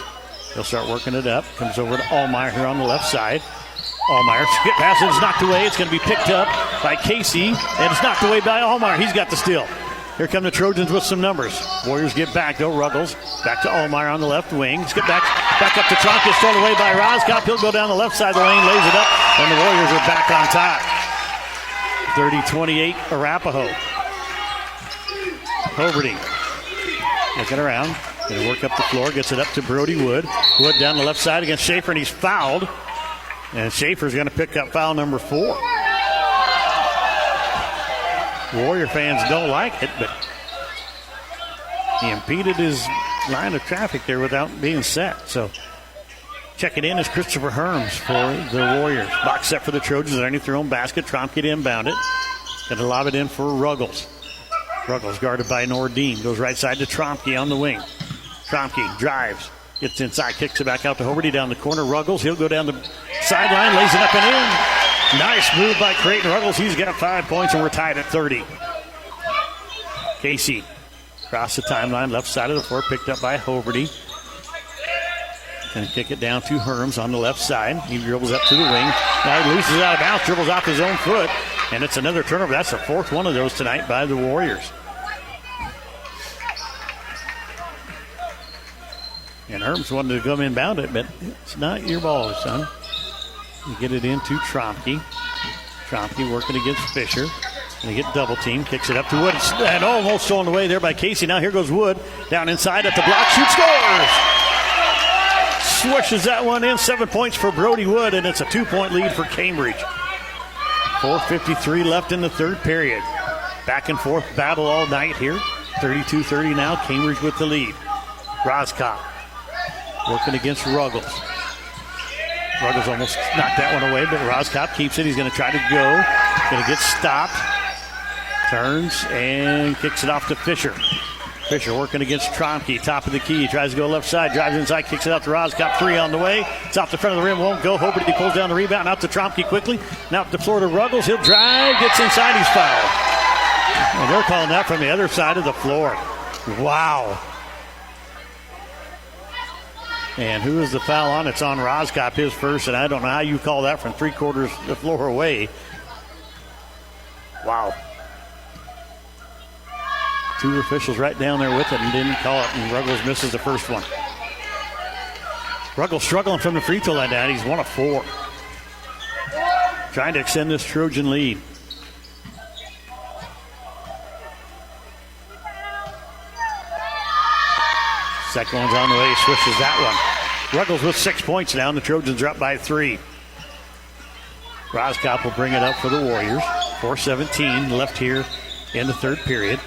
He'll start working it up. Comes over to Ahlemeyer here on the left side. Ahlemeyer, skip pass, it's knocked away. It's going to be picked up by Casey, and it's knocked away by Ahlemeyer. He's got the steal. Here come the Trojans with some numbers. Warriors get back, though. Ruggles back to Ahlemeyer on the left wing. Skip back up to Trompke. It's thrown away by Roscop. He'll go down the left side of the lane, lays it up, and the Warriors are back on top. 30-28, Arapahoe. Hoberty looking around. Going to work up the floor. Gets it up to Brody Wood. Wood down the left side against Schaefer, and he's fouled. And Schaefer's going to pick up foul number 4. Warrior fans don't like it, but he impeded his line of traffic there without being set. So check it in is Christopher Herms for the Warriors. Box set for the Trojans underneath their own basket. Trompke to inbound it. Going to lob it in for Ruggles. Ruggles guarded by Nordine. Goes right side to Trompke on the wing. Trompke drives. Gets inside, kicks it back out to Hoberty down the corner. Ruggles, he'll go down the sideline, lays it up and in. Nice move by Creighton Ruggles. He's got 5 points, and we're tied at 30. Casey across the timeline, left side of the floor, picked up by Hoberty. Going to kick it down to Herms on the left side. He dribbles up to the wing. Now he loses out of bounds, dribbles off his own foot, and it's another turnover. That's the 4th one of those tonight by the Warriors. And Herms wanted to come inbound it, but it's not your ball, son. You get it into Trompke. Trompke working against Fisher. And they get double team. Kicks it up to Wood. And almost stolen away there by Casey. Now here goes Wood. Down inside at the block. Shoot, scores! Swishes that one in. 7 points for Brody Wood. And it's a 2-point lead for Cambridge. 4:53 left in the third period. Back and forth battle all night here. 32-30 now. Cambridge with the lead. Roscott working against Ruggles. Ruggles almost knocked that one away, but Roscott keeps it. He's going to try to go. Going to get stopped. Turns and kicks it off to Fisher. Fisher working against Trompke, top of the key. Tries to go left side, drives inside, kicks it out to Roscott. 3 on the way. It's off the front of the rim, won't go. Hoberty pulls down the rebound, out to Trompke quickly. Now up the floor to Ruggles. He'll drive, gets inside, he's fouled. And they're calling that from the other side of the floor. Wow. And who is the foul on? It's on Roscott, his first, and I don't know how you call that from 3/4 the floor away. Wow. 2 officials right down there with it and didn't call it, and Ruggles misses the first one. Ruggles struggling from the free throw line down. He's 1 of 4. Trying to extend this Trojan lead. Second one's on the way. He swishes that one. Ruggles with 6 points now, and the Trojans are up by 3. Roscott will bring it up for the Warriors. 4:17 left here in the third period.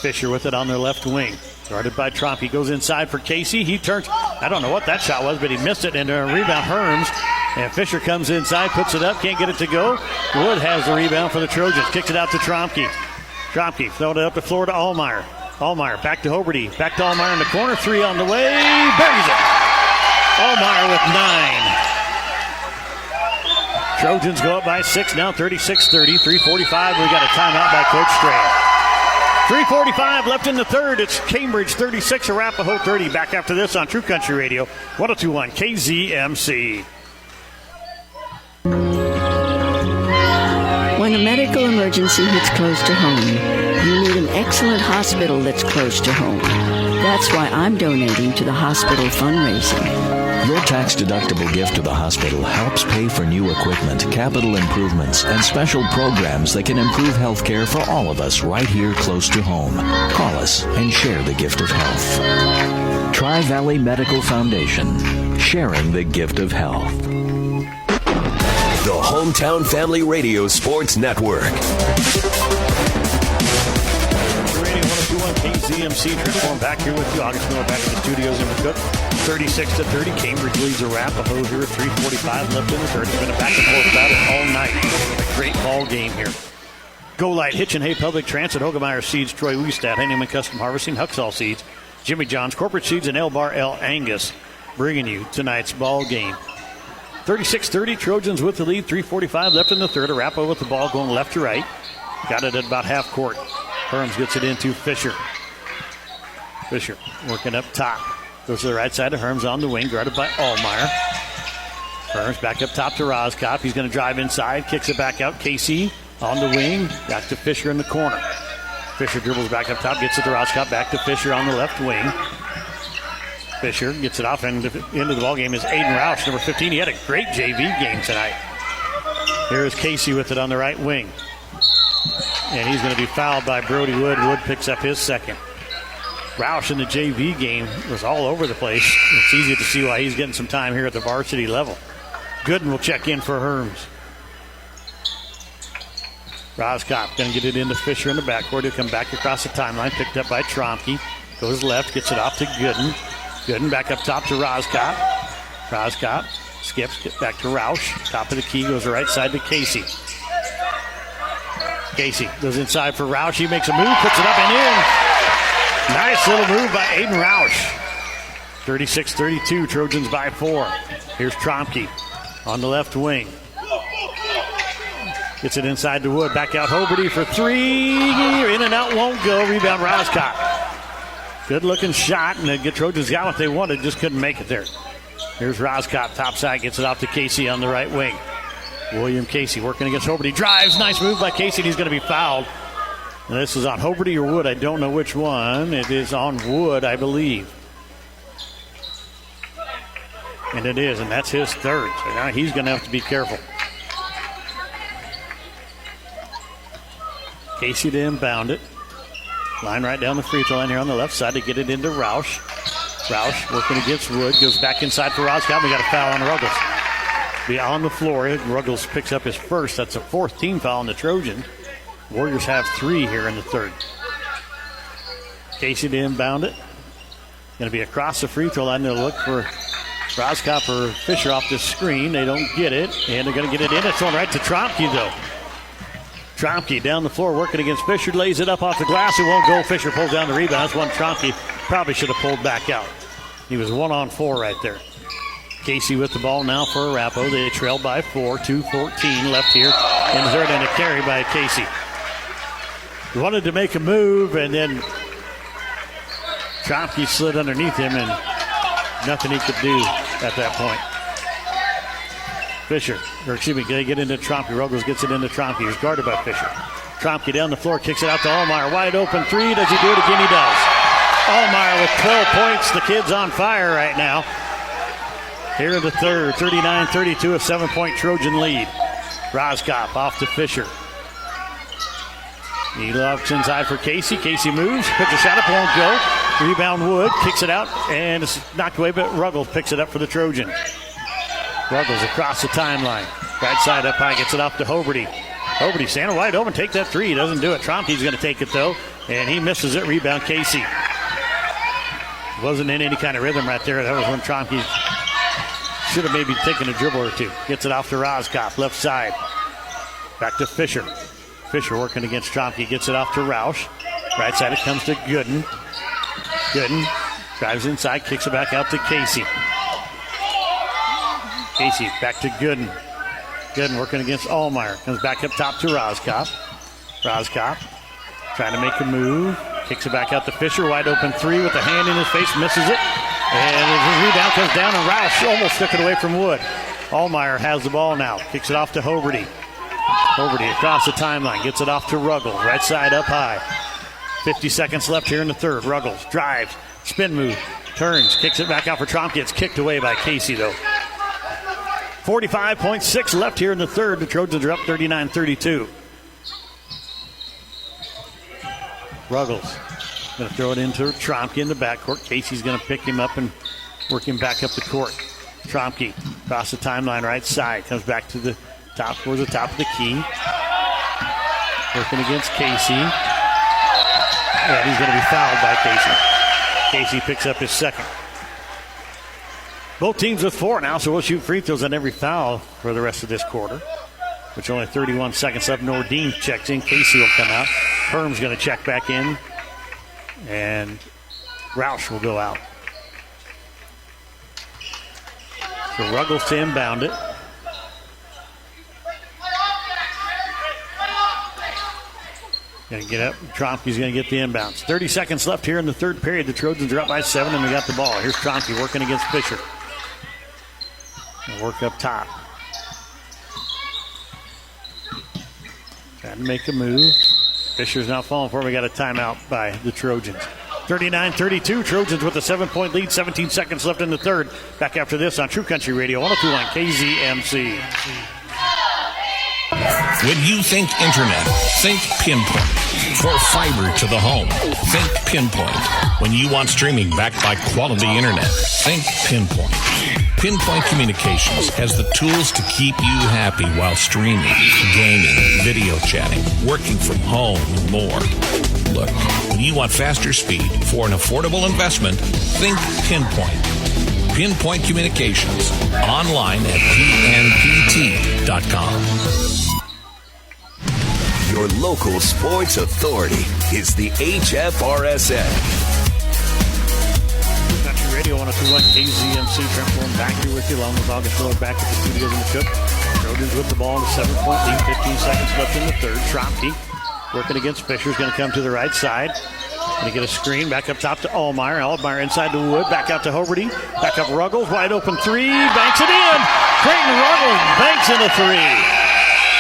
Fisher with it on their left wing. Guarded by Trompke. He goes inside for Casey. He turns. I don't know what that shot was, but he missed it. And a rebound, Herms. And Fisher comes inside, puts it up, can't get it to go. Wood has the rebound for the Trojans. Kicks it out to Trompke. Trompke throwing it up the floor to Ahlemeyer. Ahlemeyer back to Hoberty. Back to Ahlemeyer in the corner. 3 on the way. Buries it. Ahlemeyer with 9. Trojans go up by 6 now, 36-30. 3:45. We got a timeout by Coach Strand. 3:45 left in the third. It's Cambridge 36, Arapahoe 30. Back after this on True Country Radio, 102.1 KZMC. When a medical emergency hits close to home, you need an excellent hospital that's close to home. That's why I'm donating to the hospital fundraising. Your tax-deductible gift to the hospital helps pay for new equipment, capital improvements, and special programs that can improve health care for all of us right here close to home. Call us and share the gift of health. Tri-Valley Medical Foundation, sharing the gift of health. The Hometown Family Radio Sports Network. Radio 102.1 KZMC. Transform back here with you. August Miller back in the studios in McCook. 36-30. Cambridge leads Arapahoe here at 3:45 left in the third. It's been a back-and-forth battle all night. A great ball game here. Go Light, Hitchin Hay Public Transit, Ahlemeyer Seeds, Troy Westad, Heineman Custom Harvesting, Huxall Seeds, Jimmy John's Corporate Seeds, and Elbar El Angus bringing you tonight's ball game. 36-30, Trojans with the lead. 3:45 left in the third. Arapahoe with the ball going left to right. Got it at about half court. Herms gets it into Fisher. Fisher working up top. Goes to the right side of Herms on the wing, guarded by Ahlemeyer. Herms back up top to Roscop. He's going to drive inside, kicks it back out. Casey on the wing, back to Fisher in the corner. Fisher dribbles back up top, gets it to Roscop, back to Fisher on the left wing. Fisher gets it off, and the end of the ball game is Aiden Roush, number 15. He had a great JV game tonight. Here is Casey with it on the right wing. And he's going to be fouled by Brody Wood. Wood picks up his second. Roush in the JV game was all over the place. It's easy to see why he's getting some time here at the varsity level. Gooden will check in for Herms. Roscop going to get it into Fisher in the backcourt. He'll come back across the timeline, picked up by Trompke. Goes left, gets it off to Gooden. Gooden back up top to Roscop. Roscop skips, gets back to Roush. Top of the key, goes right side to Casey. Casey goes inside for Roush. He makes a move, puts it up and in. Nice little move by Aiden Roush. 36-32, Trojans by 4. Here's Trompke on the left wing. Gets it inside to Wood. Back out Hoberty for three. In and out, won't go. Rebound Roscott. Good looking shot, and the Trojans got what they wanted, just couldn't make it there. Here's Roscott, top side, gets it off to Casey on the right wing. William Casey working against Hoberty. Drives, nice move by Casey, and he's going to be fouled. And this is on Hoberty or Wood. I don't know which one. It is on Wood, I believe. And it is, and that's his third. So now he's going to have to be careful. Casey to inbound it. Line right down the free throw line here on the left side to get it into Roush. Roush working against Wood. Goes back inside for Roscott. We got a foul on Ruggles. Be on the floor. Ruggles picks up his first. That's a fourth team foul on the Trojans. Warriors have 3 here in the third. Casey to inbound it. Going to be across the free throw line. They'll look for Roscott or Fisher off the screen. They don't get it. And they're going to get it in. It's on right to Trompke, though. Trompke down the floor working against Fisher. Lays it up off the glass. It won't go. Fisher pulls down the rebound. That's one Trompke probably should have pulled back out. He was 1-on-4 right there. Casey with the ball now for Arapahoe. They trail by 4. 2:14 left here in the third, and a carry by Casey. He wanted to make a move, and then Trompke slid underneath him, and nothing he could do at that point. Fisher, they get into Trompke. Ruggles gets it into Trompke. He's guarded by Fisher. Trompke down the floor, kicks it out to Ahlemeyer. Wide open three. Does he do it again? He does. Ahlemeyer with 12 points. The kid's on fire right now. Here in the third, 39-32, a 7-point Trojan lead. Roscop off to Fisher. He lofts inside for Casey. Casey moves, puts a shot up, won't go. Rebound Wood, kicks it out, and it's knocked away, but Ruggles picks it up for the Trojans. Ruggles across the timeline. Right side up high, gets it off to Hoberty. Hoberty standing wide open, take that three. He doesn't do it. Trompke's going to take it, though, and he misses it. Rebound Casey. Wasn't in any kind of rhythm right there. That was when Trompke should have maybe taken a dribble or two. Gets it off to Roscott, left side. Back to Fisher. Fisher working against Trompke, gets it off to Roush. Right side it comes to Gooden. Gooden drives inside, kicks it back out to Casey. Casey back to Gooden. Gooden working against Ahlemeyer. Comes back up top to Roscott. Roscott trying to make a move. Kicks it back out to Fisher. Wide open three with a hand in his face. Misses it. And his rebound comes down, and Roush almost took it away from Wood. Ahlemeyer has the ball now. Kicks it off to Hoberty. Hoberty across the timeline. Gets it off to Ruggles. Right side up high. 50 seconds left here in the third. Ruggles drives. Spin move. Turns. Kicks it back out for Trompke. It's kicked away by Casey, though. 45.6 left here in the third. The Trojans are up 39-32. Ruggles going to throw it into Trompke in the backcourt. Casey's going to pick him up and work him back up the court. Trompke across the timeline right side. Comes back to the top towards the top of the key. Working against Casey. And he's going to be fouled by Casey. Casey picks up his second. Both teams with 4 now, so we'll shoot free throws on every foul for the rest of this quarter. Which only 31 seconds left. Nordine checks in. Casey will come out. Herm's going to check back in. And Roush will go out. So Ruggles to inbound it. Going to get up. Trompke's going to get the inbounds. 30 seconds left here in the third period. The Trojans are up by 7, and they got the ball. Here's Trompke working against Fisher. Work up top. Trying to make a move. Fisher's not falling for it. We got a timeout by the Trojans. 39-32. Trojans with a 7-point lead. 17 seconds left in the third. Back after this on True Country Radio 102.1 KZMC. When you think internet, think Pinpoint. For fiber to the home, think Pinpoint. When you want streaming backed by quality internet, think Pinpoint. Pinpoint Communications has the tools to keep you happy while streaming, gaming, video chatting, working from home, and more. Look, when you want faster speed for an affordable investment, think Pinpoint. Pinpoint Communications. Online at pnpt.com. Your local sports authority is the HFRSN. Country Radio 102.1 KZMC. Trent Fulham back here with you along with August Miller back at the studios in the Cook. Trojans with the ball in a 7-point lead. 15 seconds left in the third. Trompke working against Fisher is going to come to the right side. Going to get a screen back up top to Ahlemeyer. Ahlemeyer inside to Wood. Back out to Hoberty. Back up Ruggles. Wide open three. Banks it in. Creighton Ruggles banks in the three.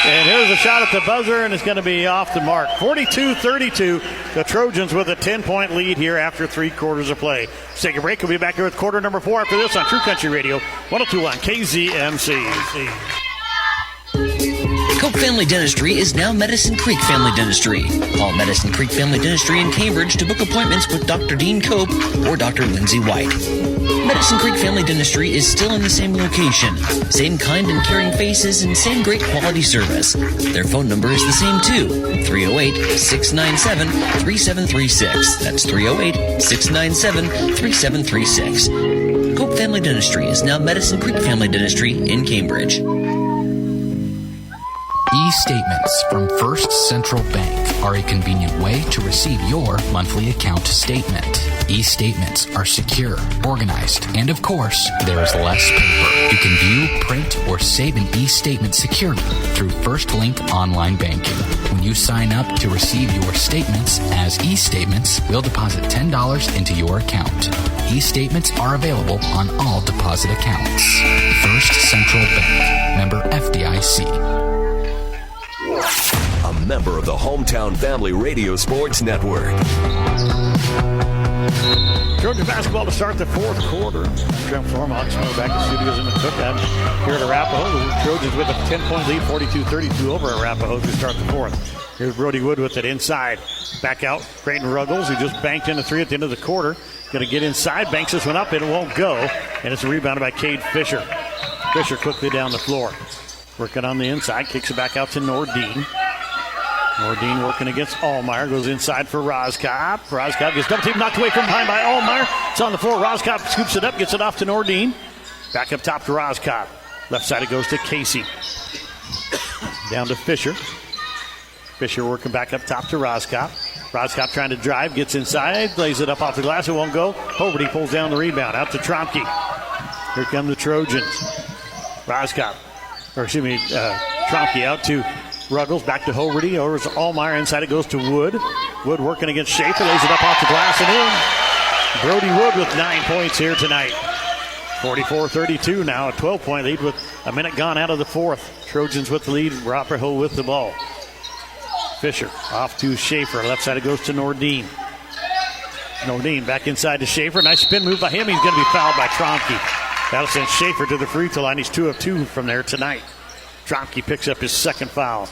And here's a shot at the buzzer, and it's going to be off the mark. 42-32. The Trojans with a 10-point lead here after 3 quarters of play. Let's take a break. We'll be back here with quarter number 4 after this on True Country Radio 102.1 KZMC. Cope Family Dentistry is now Medicine Creek Family Dentistry. Call Medicine Creek Family Dentistry in Cambridge to book appointments with Dr. Dean Cope or Dr. Lindsay White. Medicine Creek Family Dentistry is still in the same location, same kind and caring faces, and same great quality service. Their phone number is the same too, 308-697-3736. That's 308-697-3736. Cope Family Dentistry is now Medicine Creek Family Dentistry in Cambridge. E-statements from First Central Bank are a convenient way to receive your monthly account statement. E-statements are secure, organized, and of course, there is less paper. You can view, print, or save an e-statement securely through First Link Online Banking. When you sign up to receive your statements as e-statements, we'll deposit $10 into your account. E-statements are available on all deposit accounts. First Central Bank, member FDIC. A member of the Hometown Family Radio Sports Network. Trojan basketball to start the fourth quarter. Trent Fulham, August Miller back in studios in the Cook out here at Arapahoe. The Trojans with a 10-point lead, 42-32 over Arapahoe to start the fourth. Here's Brody Wood with it inside. Back out, Creighton Ruggles, who just banked in a 3 at the end of the quarter. Going to get inside, banks this one up, and it won't go. And it's rebounded by Cade Fisher. Fisher quickly down the floor. Working on the inside, kicks it back out to Nordine. Nordine working against Ahlemeyer, goes inside for Rozkop. Rozkop gets double team, knocked away from behind by Ahlemeyer. It's on the floor. Rozkop scoops it up, gets it off to Nordine. Back up top to Rozkop. Left side it goes to Casey. Down to Fisher. Fisher working back up top to Rozkop. Rozkop trying to drive, gets inside, lays it up off the glass, it won't go. Hoberty pulls down the rebound, out to Trompke. Here come the Trojans. Trompke out to Ruggles, back to Hoberty, over to Ahlemeyer, inside it goes to Wood. Wood working against Schaefer, lays it up off the glass and in. Brody Wood with 9 points here tonight. 44-32 now, a 12-point lead with a minute gone out of the fourth. Trojans with the lead, Arapahoe with the ball. Fisher off to Schaefer, left side it goes to Nordine. Nordine back inside to Schaefer, nice spin move by him, he's going to be fouled by Trompke. That'll send Schaefer to the free throw line, he's 2 of 2 from there tonight. Trompke picks up his second foul.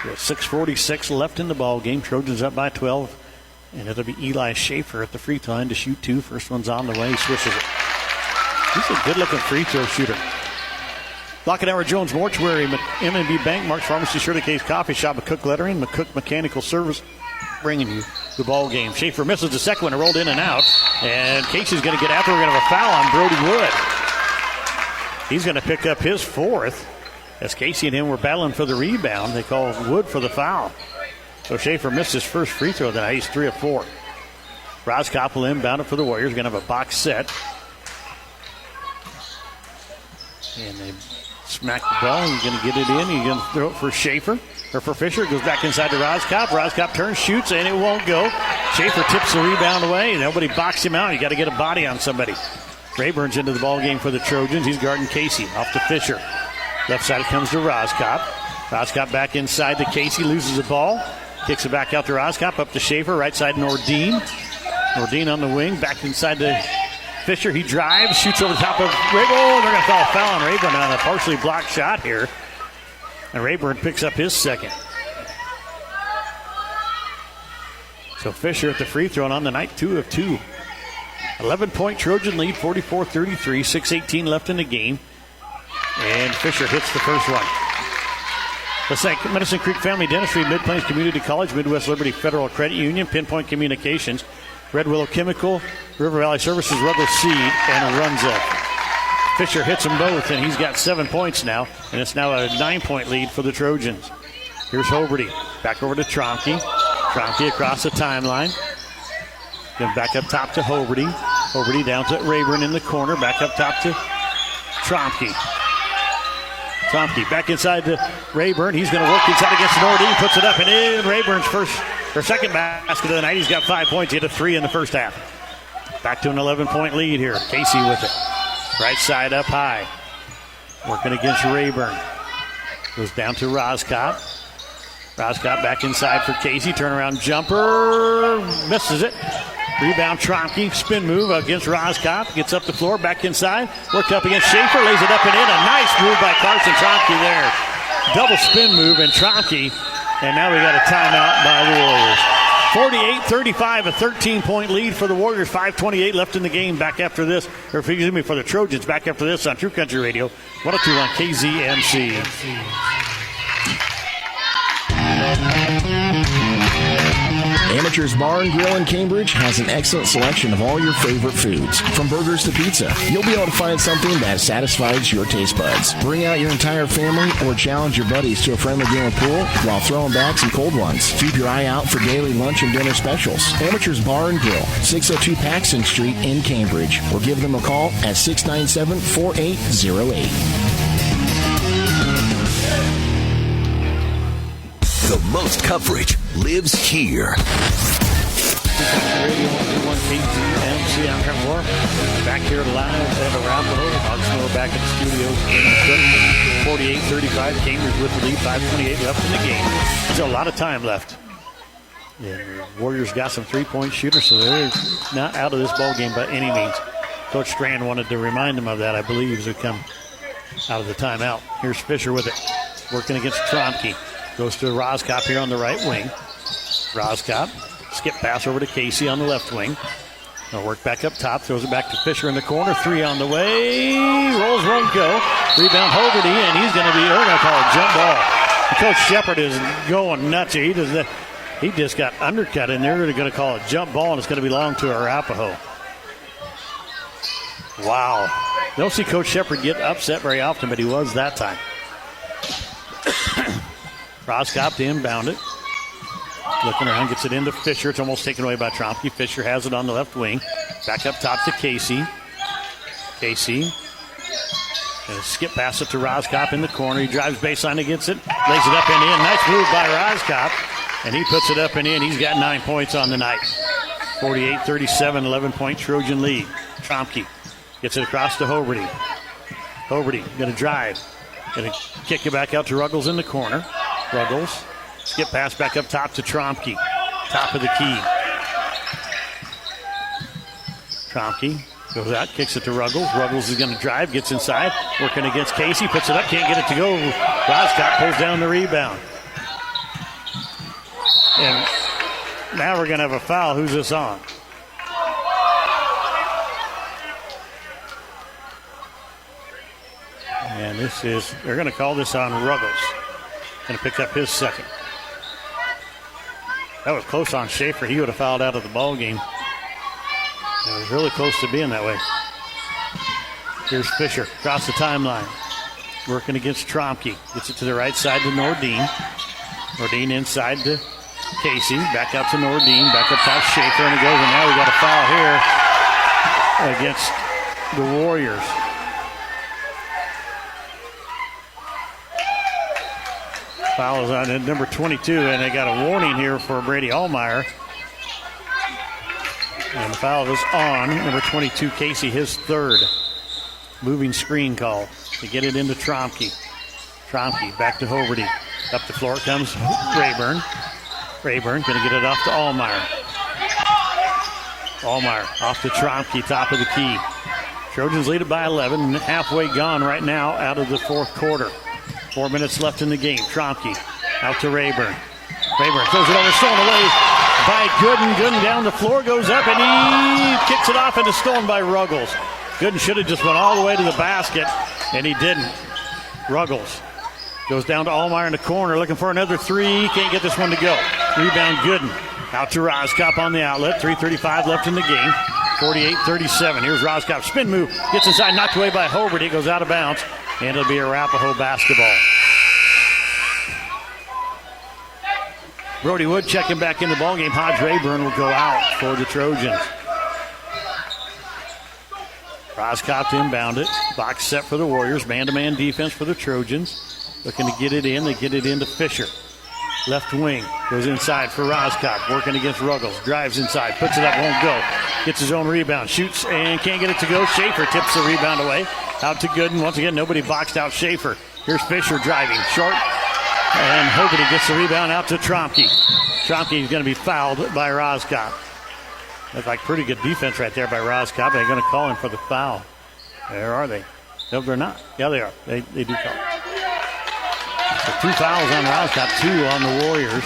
With 6:46 left in the ball game. Trojans up by 12. And it'll be Eli Schaefer at the free throw line to shoot 2. First one's on the way. He swishes it. He's a good-looking free throw shooter. Lockenauer Jones Mortuary, M&B Bank, Mark's Pharmacy, Shirley Case Coffee Shop, McCook Lettering, McCook Mechanical Service, bringing you the ball game. Schaefer misses the second one, rolled in and out. And Casey's going to get after. We're going to have a foul on Brody Wood. He's going to pick up his fourth. As Casey and him were battling for the rebound, they call Wood for the foul. So Schaefer missed his first free throw tonight. He's 3 of 4. Rozkop will inbound it for the Warriors. Going to have a box set. And they smack the ball. He's going to get it in. He's going to throw it for Schaefer. Or for Fisher. It goes back inside to Roskop. Roskop turns, shoots, and it won't go. Schaefer tips the rebound away. Nobody boxed him out. You got to get a body on somebody. Raburn's into the ball game for the Trojans. He's guarding Casey. Off to Fisher. Left side it comes to Roskop. Roskop back inside to Casey. Loses the ball. Kicks it back out to Roskop. Up to Schaefer. Right side Nordine. Nordine on the wing. Back inside to Fisher. He drives. Shoots over the top of Raburn. Oh, they're going to call a foul on Raburn on a partially blocked shot here. And Raburn picks up his second. So Fisher at the free throw and on the night, 2 of 2. 11-point Trojan lead, 44-33, 6:18 left in the game. And Fisher hits the first one. Let's thank Medicine Creek Family Dentistry, Mid-Plains Community College, Midwest Liberty Federal Credit Union, Pinpoint Communications, Red Willow Chemical, River Valley Services, Ruggles Seed, and Runza. Fisher hits them both, and he's got 7 points now, and it's now a 9-point lead for the Trojans. Here's Hoberty. Back over to Trompke. Trompke across the timeline. Then back up top to Hoberty. Hoberty down to Raburn in the corner. Back up top to Trompke. Trompke back inside to Raburn. He's going to work inside against Nordine. Puts it up and in. Raburn's second basket of the night. He's got 5 points. He hit a 3 in the first half. Back to an 11-point lead here. Casey with it. Right side up high. Working against Raburn. Goes down to Roskop. Roskop back inside for Casey. Turnaround jumper. Misses it. Rebound Trompke. Spin move against Roskop. Gets up the floor. Back inside. Worked up against Schaefer. Lays it up and in. A nice move by Carson Trompke there. Double spin move and Trompke. And now we got a timeout by the Warriors. 48-35, a 13-point lead for the Warriors. 5:28 left in the game. Back after this, or excuse me, for the Trojans. Back after this on True Country Radio, 102 on KZMC. Amateurs Bar and Grill in Cambridge has an excellent selection of all your favorite foods. From burgers to pizza, you'll be able to find something that satisfies your taste buds. Bring out your entire family or challenge your buddies to a friendly game of pool while throwing back some cold ones. Keep your eye out for daily lunch and dinner specials. Amateurs Bar and Grill, 602 Paxton Street in Cambridge. Or give them a call at 697-4808. The most coverage lives here. Radio 101 KZMC. I'm Trevor Moore. Back here live at Arapahoe. Hogsmore back at the studio. 48-35. Cambridge with the lead. 5:28 left in the game. There's a lot of time left. And the Warriors got some three-point shooters, so they're not out of this ball game by any means. Coach Strand wanted to remind them of that, I believe, as we come out of the timeout. Here's Fisher with it. Working against Trompke. Goes to Roskop here on the right wing. Roskop, skip pass over to Casey on the left wing. They'll work back up top, throws it back to Fisher in the corner. 3 on the way. Rolls, won't go. Rebound Hoberty, and he's going to be, they're going to call a jump ball. Coach Shepard is going nuts. He just got undercut, and they're going to call a jump ball, and it's going to belong to Arapahoe. Wow. Don't see Coach Shepard get upset very often, but he was that time. Roskop to inbound it. Looking around, gets it into Fisher. It's almost taken away by Trompke. Fisher has it on the left wing. Back up top to Casey. Casey. And skip pass it to Roskop in the corner. He drives baseline against it. Lays it up and in. Nice move by Roskop. And he puts it up and in. He's got 9 points on the night. 48-37, 11-point Trojan lead. Trompke gets it across to Hoberty. Hoberty going to drive. Going to kick it back out to Ruggles in the corner. Ruggles. Skip pass back up top to Trompke. Top of the key. Trompke goes out, kicks it to Ruggles. Ruggles is going to drive, gets inside, working against Casey, puts it up, can't get it to go. Roskop pulls down the rebound. And now we're going to have a foul. Who's this on? And they're going to call this on Ruggles. Going to pick up his second. That was close on Schaefer. He would have fouled out of the ball game. It was really close to being that way. Here's Fisher across the timeline. Working against Trompke. Gets it to the right side to Nordine. Nordine inside to Casey. Back out to Nordine. Back up top Schaefer. And it goes. And now we got a foul here against the Warriors. Foul is on at number 22, and they got a warning here for Brady Ahlemeyer. And the foul is on number 22, Casey, his third. Moving screen call to get it into Trompke. Trompke back to Hoberty. Up the floor comes Raburn. Raburn going to get it off to Ahlemeyer. Ahlemeyer off to Trompke, top of the key. Trojans lead it by 11, halfway gone right now out of the fourth quarter. 4 minutes left in the game. Trompke out to Raburn. Raburn throws it over, stolen away by Gooden. Gooden down the floor, goes up, and he kicks it off, and it's stolen by Ruggles. Gooden should have just went all the way to the basket, and he didn't. Ruggles goes down to Ahlemeyer in the corner, looking for another three. Can't get this one to go. Rebound Gooden. Out to Roskop on the outlet. 3:35 left in the game. 48-37. Here's Roskop. Spin move. Gets inside, knocked away by Hoberty. Goes out of bounds, and it'll be Arapahoe basketball. Brody Wood checking back in the ballgame. Hodge Raburn will go out for the Trojans. Roskop to inbound it. Box set for the Warriors. Man-to-man defense for the Trojans. Looking to get it in. They get it into Fisher. Left wing. Goes inside for Roskop. Working against Ruggles. Drives inside. Puts it up. Won't go. Gets his own rebound. Shoots and can't get it to go. Schaefer tips the rebound away. Out to Gooden. Once again, nobody boxed out Schaefer. Here's Fisher driving. Short. And Hoberty gets the rebound out to Trompke. Trompke is going to be fouled by Roskop. That's like pretty good defense right there by Roskop. They're going to call him for the foul. There are they? No, they're not. Yeah, they are. They do call. So 2 fouls on Roskop, 2 on the Warriors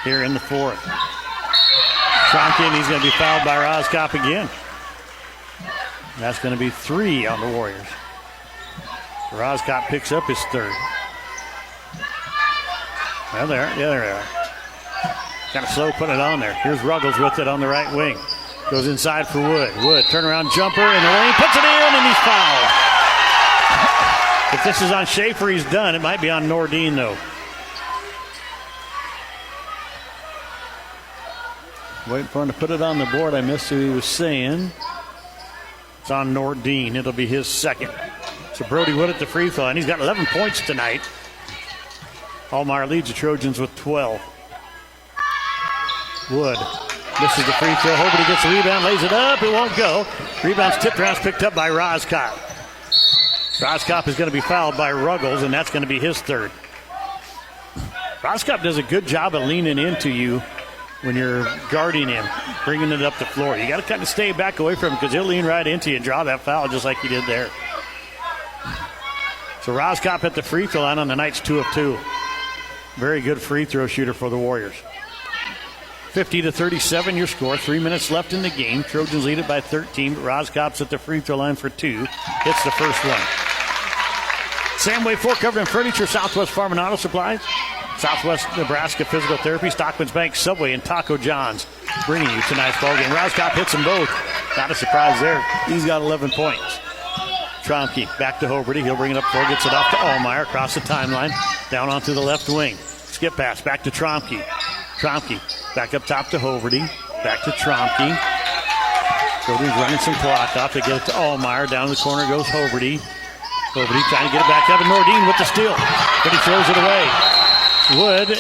here in the fourth. Trompke, and he's going to be fouled by Roskop again. That's going to be 3 on the Warriors. Roskop picks up his third. Well, there they are. Kind of slow putting it on there. Here's Ruggles with it on the right wing. Goes inside for Wood. Wood, turnaround jumper in the lane, puts it in, and he's fouled. If this is on Schaefer, he's done. It might be on Nordine, though. Waiting for him to put it on the board. I missed who he was saying. It's on Nordine. It'll be his second. So Brody Wood at the free throw, and he's got 11 points tonight. Ahlemeyer leads the Trojans with 12. Wood misses the free throw. Hoberty gets the rebound, lays it up. It won't go. Rebound's tipped around, picked up by Roskop. Roskop is going to be fouled by Ruggles, and that's going to be his third. Roskop does a good job of leaning into you when you're guarding him, bringing it up the floor. You got to kind of stay back away from him because he'll lean right into you and draw that foul just like he did there. So Roskop at the free throw line on the night's 2 of 2. Very good free throw shooter for the Warriors. 50-37 your score. 3 minutes left in the game. Trojans lead it by 13. But Roskop's at the free throw line for 2. Hits the first one. Samway Floor Covering Furniture, Southwest Farm and Auto Supplies, Southwest Nebraska Physical Therapy, Stockman's Bank, Subway, and Taco John's bringing you tonight's ballgame. Roskop hits them both. Not a surprise there. He's got 11 points. Trompke back to Hoberty. He'll bring it up floor, gets it off to Ahlemeyer across the timeline, down onto the left wing. Skip pass back to Trompke. Trompke back up top to Hoberty. Back to Trompke. Hoberty's running some clock off to get it to Ahlemeyer. Down in the corner goes Hoberty. Hoberty trying to get it back up, and Nordine with the steal, but he throws it away. Wood,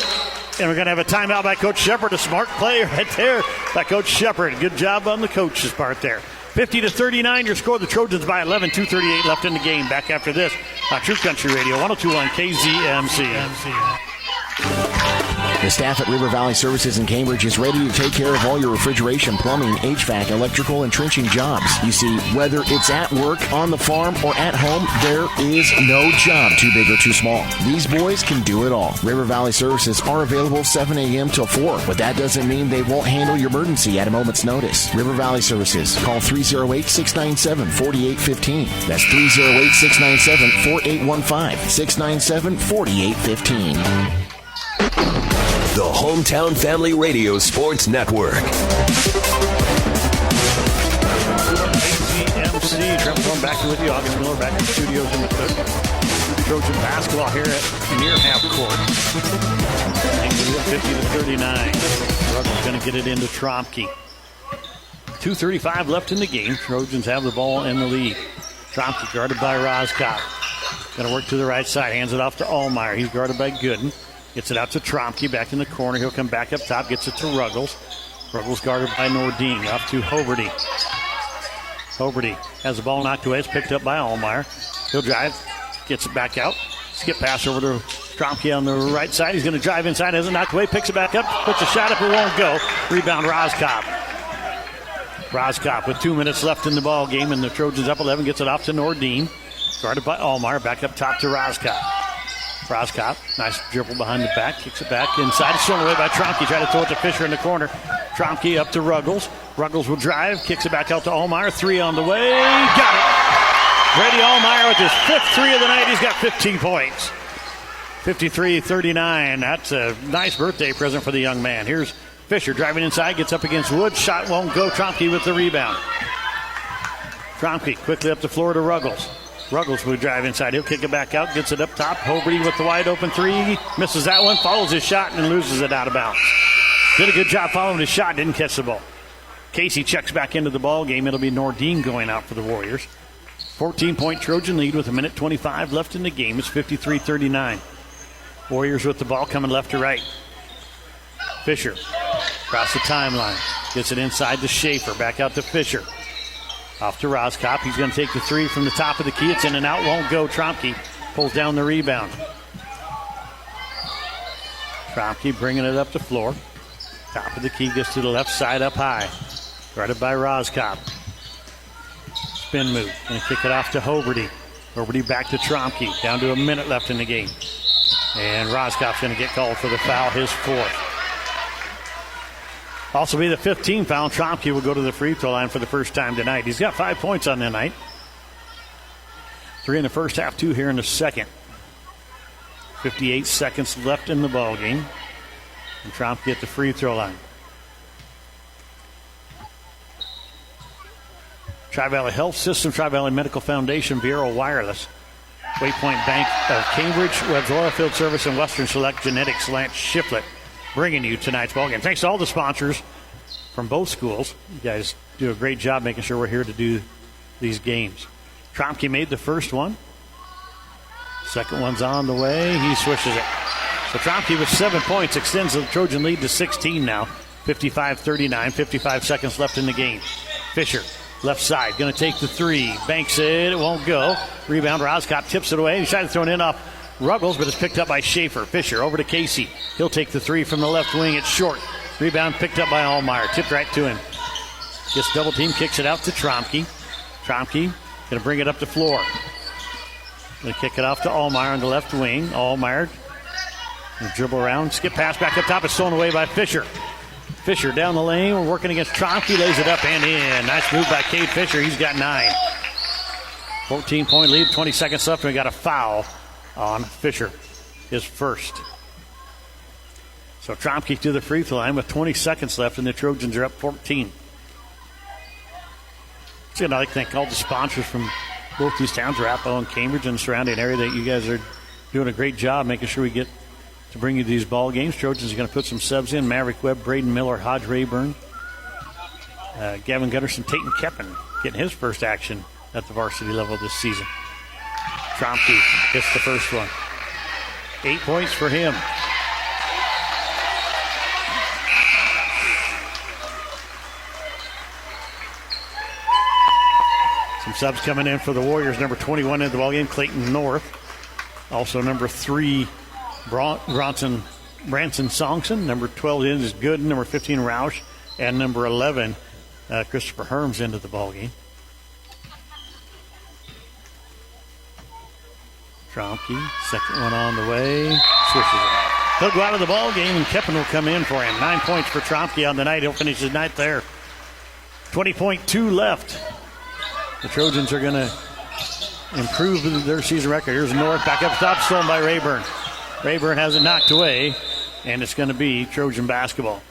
and we're going to have a timeout by Coach Shepard. A smart play right there by Coach Shepard. Good job on the coach's part there. 50-39, your score. The Trojans by 11. 2:38 left in the game. Back after this on True Country Radio, 102.1 KZMC. The staff at River Valley Services in Cambridge is ready to take care of all your refrigeration, plumbing, HVAC, electrical, and trenching jobs. You see, whether it's at work, on the farm, or at home, there is no job too big or too small. These boys can do it all. River Valley Services are available 7 a.m. till 4, but that doesn't mean they won't handle your emergency at a moment's notice. River Valley Services. Call 308-697-4815. That's 308-697-4815. 697-4815. The Hometown Family Radio Sports Network. KZMC, Trevor going back with you. August Miller back in the studios in the Trojan basketball here at near half court. 50-39. Ruggles going to get it into Trompke. 2:35 left in the game. Trojans have the ball in the lead. Trompke guarded by Roskop. Going to work to the right side. Hands it off to Ahlemeyer. He's guarded by Gooden. Gets it out to Trompke, back in the corner. He'll come back up top, gets it to Ruggles. Ruggles guarded by Nordine, off to Hoberty. Hoberty has the ball knocked away. It's picked up by Ahlemeyer. He'll drive, gets it back out. Skip pass over to Trompke on the right side. He's going to drive inside, has it knocked away, picks it back up, puts a shot up, it won't go. Rebound, Roskop. Roskop with 2 minutes left in the ball game, and the Trojans up 11, gets it off to Nordine. Guarded by Ahlemeyer, back up top to Roskop. Roskop, nice dribble behind the back, kicks it back inside. It's thrown away by Trompke. Try to throw it to Fisher in the corner. Trompke up to Ruggles. Ruggles will drive, kicks it back out to Ahlemeyer. 3 on the way. Got it. Brady Ahlemeyer with his 5th 3 of the night. He's got 15 points. 53-39. That's a nice birthday present for the young man. Here's Fisher driving inside, gets up against Wood. Shot won't go. Trompke with the rebound. Trompke quickly up the floor to Ruggles. Ruggles will drive inside. He'll kick it back out, gets it up top. Hoberty with the wide open 3. Misses that one, follows his shot, and loses it out of bounds. Did a good job following his shot, didn't catch the ball. Casey checks back into the ball game. It'll be Nordine going out for the Warriors. 14-point Trojan lead with 1:25 left in the game. It's 53-39. Warriors with the ball coming left to right. Fisher across the timeline. Gets it inside to Schaefer. Back out to Fisher. Off to Roskop. He's going to take the 3 from the top of the key. It's in and out. Won't go. Trompke pulls down the rebound. Trompke bringing it up the floor. Top of the key gets to the left side up high. Guarded by Roskop. Spin move. Going to kick it off to Hoberty. Hoberty back to Trompke. Down to a minute left in the game. And Roskop's going to get called for the foul, his 4th. Also be the 15th foul. Trompke will go to the free throw line for the first time tonight. He's got 5 points on the night. 3 in the first half, 2 here in the second. 58 seconds left in the ball game. And Trompke at the free throw line. Tri-Valley Health System, Tri-Valley Medical Foundation, Bureau Wireless, Waypoint Bank of Cambridge, Webb's Oilfield Service, and Western Select Genetics, Lance Shiflett, bringing you tonight's ball game. Thanks to all the sponsors from both schools. You guys do a great job making sure we're here to do these games. Trompke made the first one. Second one's on the way. He swishes it. So Trompke with 7 points extends the Trojan lead to 16 now. 55-39, 55 seconds left in the game. Fisher, left side, going to take the 3. Banks it, it won't go. Rebound, Roskop tips it away. He's trying to throw it in off Ruggles, but it's picked up by Schaefer. Fisher over to Casey. He'll take the 3 from the left wing. It's short. Rebound picked up by Ahlemeyer. Tipped right to him. Gets double team, kicks it out to Trompke. Trompke going to bring it up the floor. Going to kick it off to Ahlemeyer on the left wing. Ahlemeyer dribble around. Skip pass back up top. It's thrown away by Fisher. Fisher down the lane. We're working against Trompke. Lays it up and in. Nice move by Cade Fisher. He's got 9. 14-point lead. 20 seconds left. And we got a foul on Fisher, his first. So Trompke to the free throw line with 20 seconds left, and the Trojans are up 14. So I'd like to thank all the sponsors from both these towns, Arapahoe and Cambridge, and the surrounding area, that you guys are doing a great job making sure we get to bring you these ball games. Trojans are going to put some subs in. Maverick Webb, Braden Miller, Hodge Raburn, Gavin Gunderson, Tayton Keppen getting his first action at the varsity level this season. Trompke gets the first one. 8 points for him. Some subs coming in for the Warriors. Number 21 in the ballgame, Clayton North. Also number 3, Branson Songson. Number 12 is Gooden. Number 15, Roush. And number 11, Christopher Herms into the ballgame. Trompke, second one on the way. Swishes it. He'll go out of the ball game, and Keppen will come in for him. 9 points for Trompke on the night. He'll finish his night there. 20.2 left. The Trojans are going to improve their season record. Here's North back up top, stolen by Raburn. Raburn has it knocked away, and it's going to be Trojan basketball.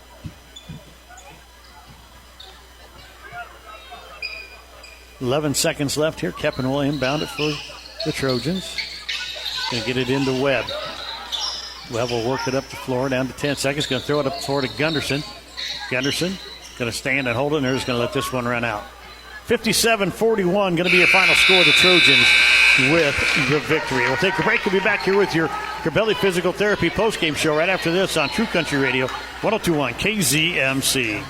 .11 seconds left here. Keppen will inbound it for the Trojans. Going to get it into Webb. Webb will work it up the floor down to 10 seconds. Going to throw it up the floor to Gunderson. Gunderson going to stand and hold it, and they're just going to let this one run out. 57-41 going to be your final score. The Trojans with the victory. We'll take a break. We'll be back here with your Corbelli Physical Therapy postgame show right after this on True Country Radio, 102.1 KZMC.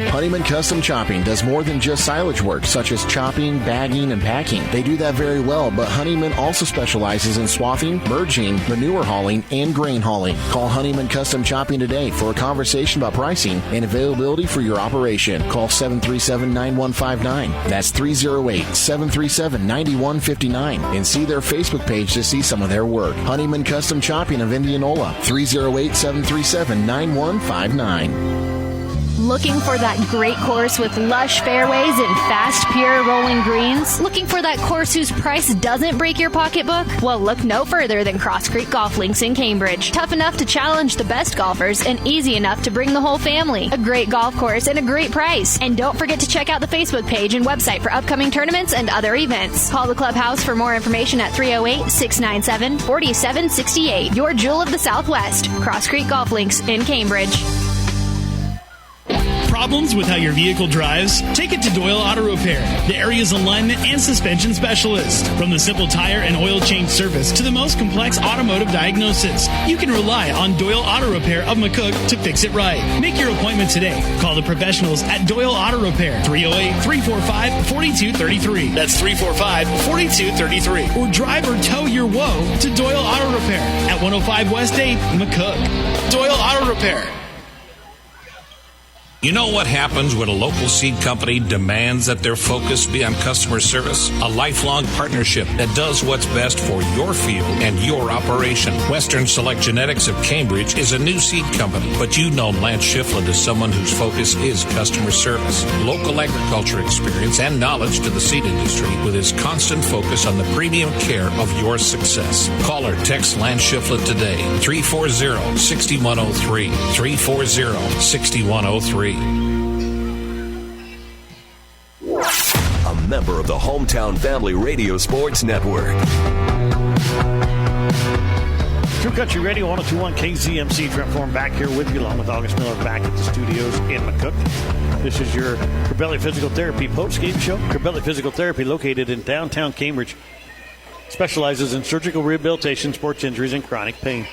Honeyman Custom Chopping does more than just silage work, such as chopping, bagging, and packing. They do that very well, but Honeyman also specializes in swathing, merging, manure hauling, and grain hauling. Call Honeyman Custom Chopping today for a conversation about pricing and availability for your operation. Call 737-9159. That's 308-737-9159. And see their Facebook page to see some of their work. Honeyman Custom Chopping of Indianola, 308-737-9159. Looking for that great course with lush fairways and fast, pure rolling greens? Looking for that course whose price doesn't break your pocketbook? Well, look no further than Cross Creek Golf Links in Cambridge. Tough enough to challenge the best golfers and easy enough to bring the whole family. A great golf course and a great price. And don't forget to check out the Facebook page and website for upcoming tournaments and other events. Call the clubhouse for more information at 308-697-4768. Your jewel of the Southwest. Cross Creek Golf Links in Cambridge. Problems with how your vehicle drives? Take it to Doyle Auto Repair, the area's alignment and suspension specialist. From the simple tire and oil change service to the most complex automotive diagnosis, you can rely on Doyle Auto Repair of McCook to fix it right. Make your appointment today. Call the professionals at Doyle Auto Repair, 308-345-4233. That's 345-4233. Or drive or tow your woe to Doyle Auto Repair at 105 West 8th, McCook. Doyle Auto Repair. You know what happens when a local seed company demands that their focus be on customer service? A lifelong partnership that does what's best for your field and your operation. Western Select Genetics of Cambridge is a new seed company, but you know Lance Shiflett is someone whose focus is customer service, local agriculture experience, and knowledge to the seed industry with his constant focus on the premium care of your success. Call or text Lance Shiflett today, 340-6103, 340-6103. A member of the Hometown Family Radio Sports Network. True Country Radio, 102.1 KZMC. Trent Form back here with you, along with August Miller back at the studios in McCook. This is your Corbelli Physical Therapy post-game show. Corbelli Physical Therapy, located in downtown Cambridge, specializes in surgical rehabilitation, sports injuries, and chronic pain.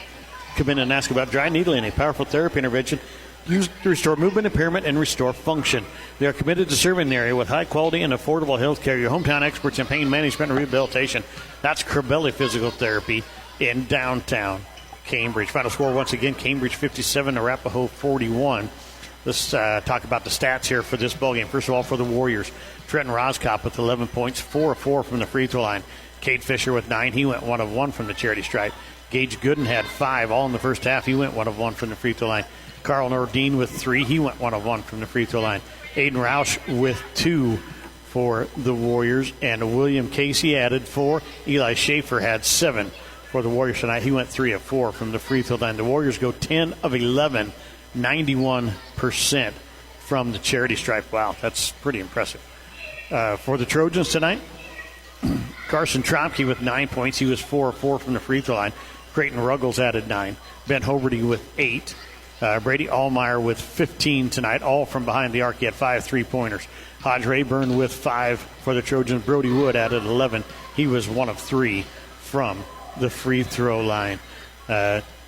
Come in and ask about dry needling, a powerful therapy intervention used to restore movement impairment and restore function. They are committed to serving the area with high quality and affordable health care. Your hometown experts in pain management and rehabilitation. That's Corbelli Physical Therapy in downtown Cambridge. Final score once again, Cambridge 57, Arapahoe 41. Let's talk about the stats here for this ballgame. First of all, for the Warriors, Trenton Roskop with 11 points, 4 of 4 from the free throw line. Cade Fisher with 9. He went 1 of 1 from the charity stripe. Gage Gooden had 5 all in the first half. He went 1 of 1 from the free throw line. Carl Nordine with 3. He went 1 of 1 from the free throw line. Aiden Roush with 2 for the Warriors. And William Casey added 4. Eli Schaefer had 7 for the Warriors tonight. He went 3 of 4 from the free throw line. The Warriors go 10 of 11, 91% from the charity stripe. Wow, that's pretty impressive. For the Trojans tonight, Carson Trompke with 9 points. He was 4 of 4 from the free throw line. Creighton Ruggles added 9. Ben Hoberty with 8. Brady Ahlemeyer with 15 tonight, all from behind the arc. He had 5 3-pointers. Hodge Raburn with 5 for the Trojans. Brody Wood added 11. He was 1 of 3 from the free throw line.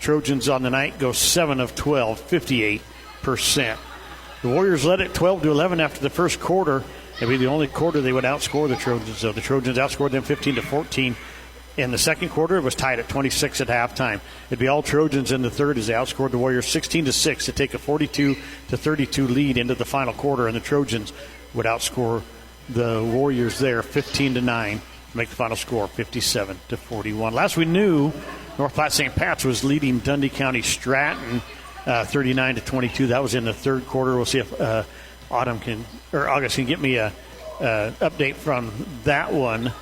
Trojans on the night go 7 of 12, 58%. The Warriors led it 12-11 after the first quarter. It'd be the only quarter they would outscore the Trojans. So the Trojans outscored them 15-14. In the second quarter, it was tied at 26 at halftime. It'd be all Trojans in the third as they outscored the Warriors 16-6 to take a 42-32 lead into the final quarter, and the Trojans would outscore the Warriors there 15-9 to make the final score 57-41. Last we knew, North Platte St. Pat's was leading Dundee County Stratton 39-22. That was in the third quarter. We'll see if August can get me a update from that one.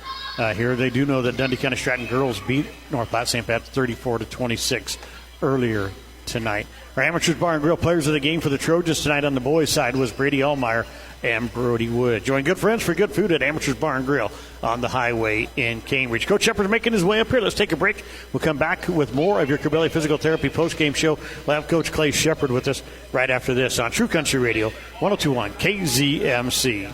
Here they do know that Dundee County Stratton girls beat North Platte St. Pat's 34-26 earlier tonight. Our Amateurs Bar and Grill players of the game for the Trojans tonight on the boys' side was Brady Ahlemeyer and Brody Wood. Join good friends for good food at Amateurs Bar and Grill on the highway in Cambridge. Coach Shepard's making his way up here. Let's take a break. We'll come back with more of your Corbelli Physical Therapy post-game show. We'll have Coach Clay Shepard with us right after this on True Country Radio, 102.1 KZMC.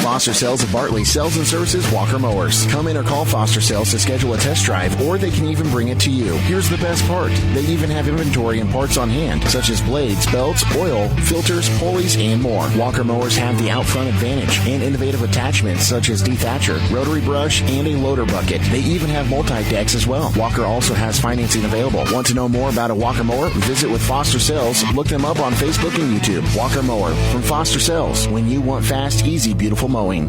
Foster Sales of Bartley sells and services Walker mowers. Come in or call Foster Sales to schedule a test drive, or they can even bring it to you. Here's the best part. They even have inventory and parts on hand, such as blades, belts, oil, filters, pulleys, and more. Walker mowers have the out front advantage and innovative attachments such as dethatcher, rotary brush, and a loader bucket. They even have multi-decks as well. Walker also has financing available. Want to know more about a Walker mower? Visit with Foster Sales. Look them up on Facebook and YouTube. Walker Mower from Foster Sales. When you want fast, easy, beautiful mowing.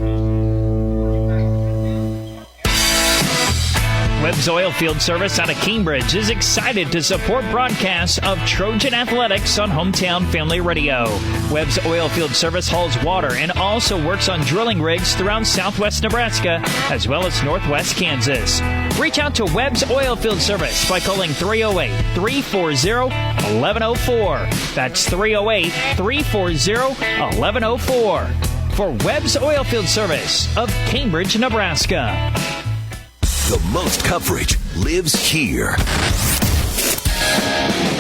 Webb's Oilfield Service out of Cambridge is excited to support broadcasts of Trojan Athletics on Hometown Family Radio. Webb's Oilfield Service hauls water and also works on drilling rigs throughout southwest Nebraska as well as northwest Kansas. Reach out to Webb's Oilfield Service by calling 308-340-1104. That's 308-340-1104 for Webb's Oilfield Service of Cambridge, Nebraska. The most coverage lives here.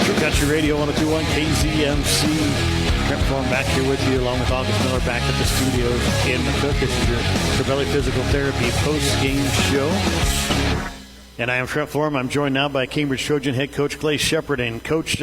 True Country Radio 102.1 KZMC. Trent Form back here with you, along with August Miller back at the studios in McCook. This is your Corbelli Physical Therapy post-game show. And I am Trent Form. I'm joined now by Cambridge Trojan head coach Clay Shepard. And Coach,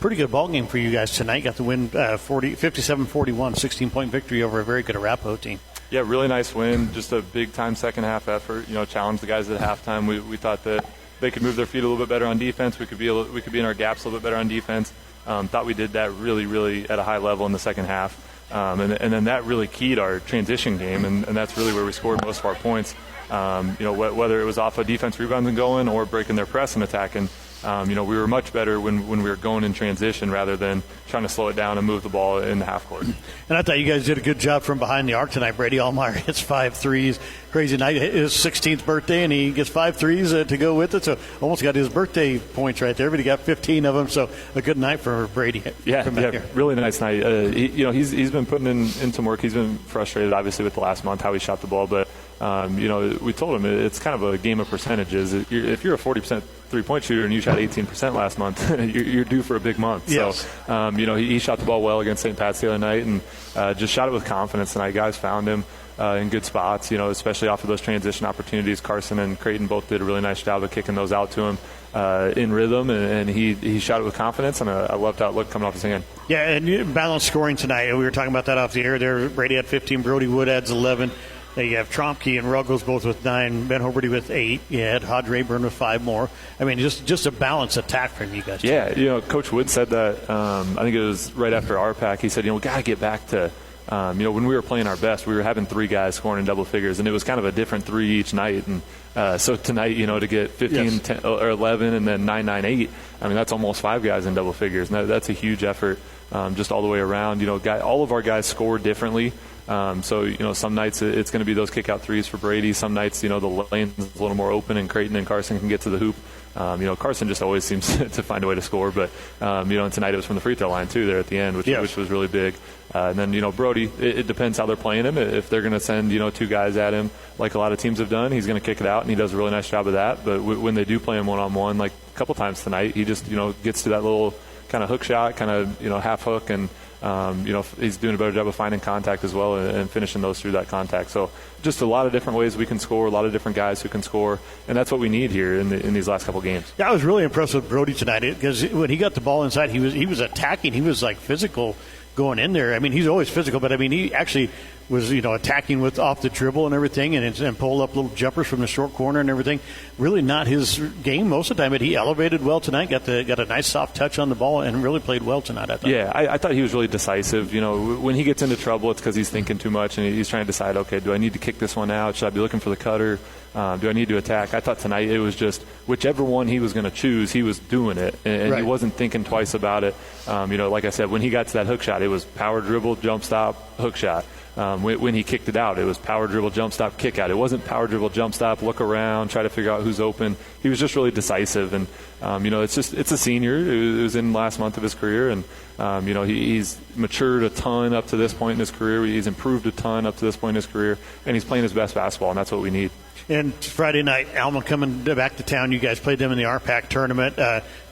pretty good ball game for you guys tonight. Got the win 57-41, 16-point victory over a very good Arapahoe team. Yeah, really nice win. Just a big-time second-half effort. Challenged the guys at halftime. We thought that they could move their feet a little bit better on defense. We could be in our gaps a little bit better on defense. Thought we did that really, really at a high level in the second half. And then that really keyed our transition game, and that's really where we scored most of our points. Whether it was off of defense rebounds and going or breaking their press and attacking. We were much better when we were going in transition rather than trying to slow it down and move the ball in the half court. And I thought you guys did a good job from behind the arc tonight. Brady Ahlemeyer hits 5 threes. Crazy night. His 16th birthday, and he gets 5 threes to go with it. So almost got his birthday points right there, but he got 15 of them. So a good night for Brady. Yeah, really nice night. He's been putting in some work. He's been frustrated, obviously, with the last month, how he shot the ball. But, we told him it's kind of a game of percentages. If you're a 40% three-point shooter and you shot 18% last month, you're due for a big month. Yes. So, he shot the ball well against St. Pat's the other night and just shot it with confidence tonight. Guys found him in good spots, especially off of those transition opportunities. Carson and Creighton both did a really nice job of kicking those out to him in rhythm, and he shot it with confidence, and I loved how it looked coming off his hand. Yeah, and balanced scoring tonight. We were talking about that off the air there. Brady had 15, Brody Wood adds 11. You have Trompke and Ruggles both with 9, Ben Hoberty with 8. You had Raburn with 5 more. I mean, just a balanced attack from you guys. Yeah, Coach Wood said that, I think it was right after RPAC. He said, we got to get back to, when we were playing our best, we were having 3 guys scoring in double figures, and it was kind of a different 3 each night. And so tonight, to get 15, yes. 10, or 11, and then 9, 9, 8, I mean, that's almost 5 guys in double figures. And that's a huge effort just all the way around. All of our guys score differently. Some nights it's going to be those kick-out threes for Brady. Some nights, the lane's a little more open and Creighton and Carson can get to the hoop. Carson just always seems to find a way to score. But, and tonight it was from the free throw line, too, there at the end, which was really big. And then, Brody, it depends how they're playing him. If they're going to send, 2 guys at him like a lot of teams have done, he's going to kick it out, and he does a really nice job of that. But when they do play him one-on-one, like a couple times tonight, he just, gets to that little kind of hook shot, kind of, half hook, and he's doing a better job of finding contact as well and finishing those through that contact. So just a lot of different ways we can score, a lot of different guys who can score, and that's what we need here in these last couple games. Yeah, I was really impressed with Brody tonight because when he got the ball inside, he was attacking. He was like physical going in there. I mean, he's always physical, but I mean, he actually was, attacking with off the dribble and everything, and pulled up little jumpers from the short corner and everything. Really not his game most of the time, but he elevated well tonight. Got a nice soft touch on the ball and really played well tonight, I thought. Yeah, I thought he was really decisive. When he gets into trouble, it's because he's thinking too much and he's trying to decide, okay, do I need to kick this one out? Should I be looking for the cutter? Do I need to attack? I thought tonight it was just whichever one he was going to choose, he was doing it, and right. He wasn't thinking twice about it. Like I said, when he got to that hook shot, it was power dribble, jump stop, hook shot. When he kicked it out, it was power dribble, jump stop, kick out. It wasn't power dribble, jump stop, look around, try to figure out who's open. He was just really decisive, and it's a senior. It was in the last month of his career, and he's matured a ton up to this point in his career. He's improved a ton up to this point in his career, and he's playing his best basketball, and that's what we need. And Friday night, Alma coming back to town. You guys played them in the RPAC tournament.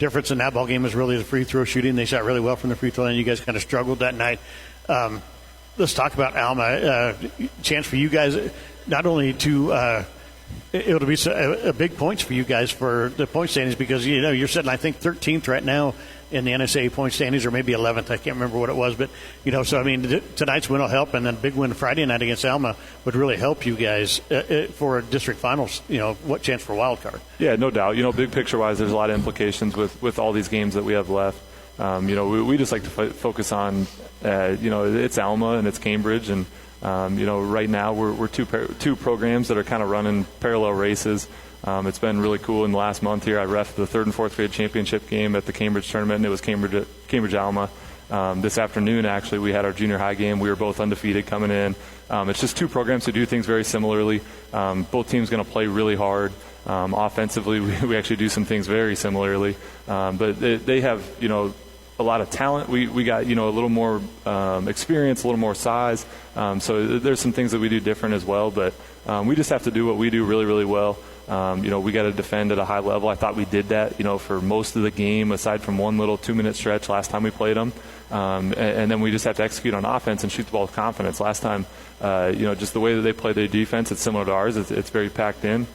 Difference in that ball game was really the free throw shooting. They shot really well from the free throw line. You guys kind of struggled that night. let's talk about Alma. Chance for you guys not only to it'll be a big points for you guys for the point standings, because you're sitting, I think, 13th right now in the NSA point standings, or maybe 11th. I can't remember what it was, but so I mean, tonight's win will help, and then big win Friday night against Alma would really help you guys for district finals. What chance for a wild card? Yeah, no doubt. Big picture wise, there's a lot of implications with all these games that we have left. We just like to focus on it's Alma and it's Cambridge, and right now we're two programs that are kind of running parallel races. It's been really cool in the last month here. I reffed the 3rd and 4th grade championship game at the Cambridge tournament, and it was Cambridge Alma. This afternoon, actually, we had our junior high game. We were both undefeated coming in. It's just two programs who do things very similarly. Both teams going to play really hard. Offensively, we actually do some things very similarly. But they have, a lot of talent. We got, a little more experience, a little more size. So there's some things that we do different as well. But we just have to do what we do really, really well. We got to defend at a high level. I thought we did that, for most of the game, aside from one little 2-minute stretch last time we played them. And then we just have to execute on offense and shoot the ball with confidence. Last time, just the way that they play their defense, it's similar to ours. It's very packed in.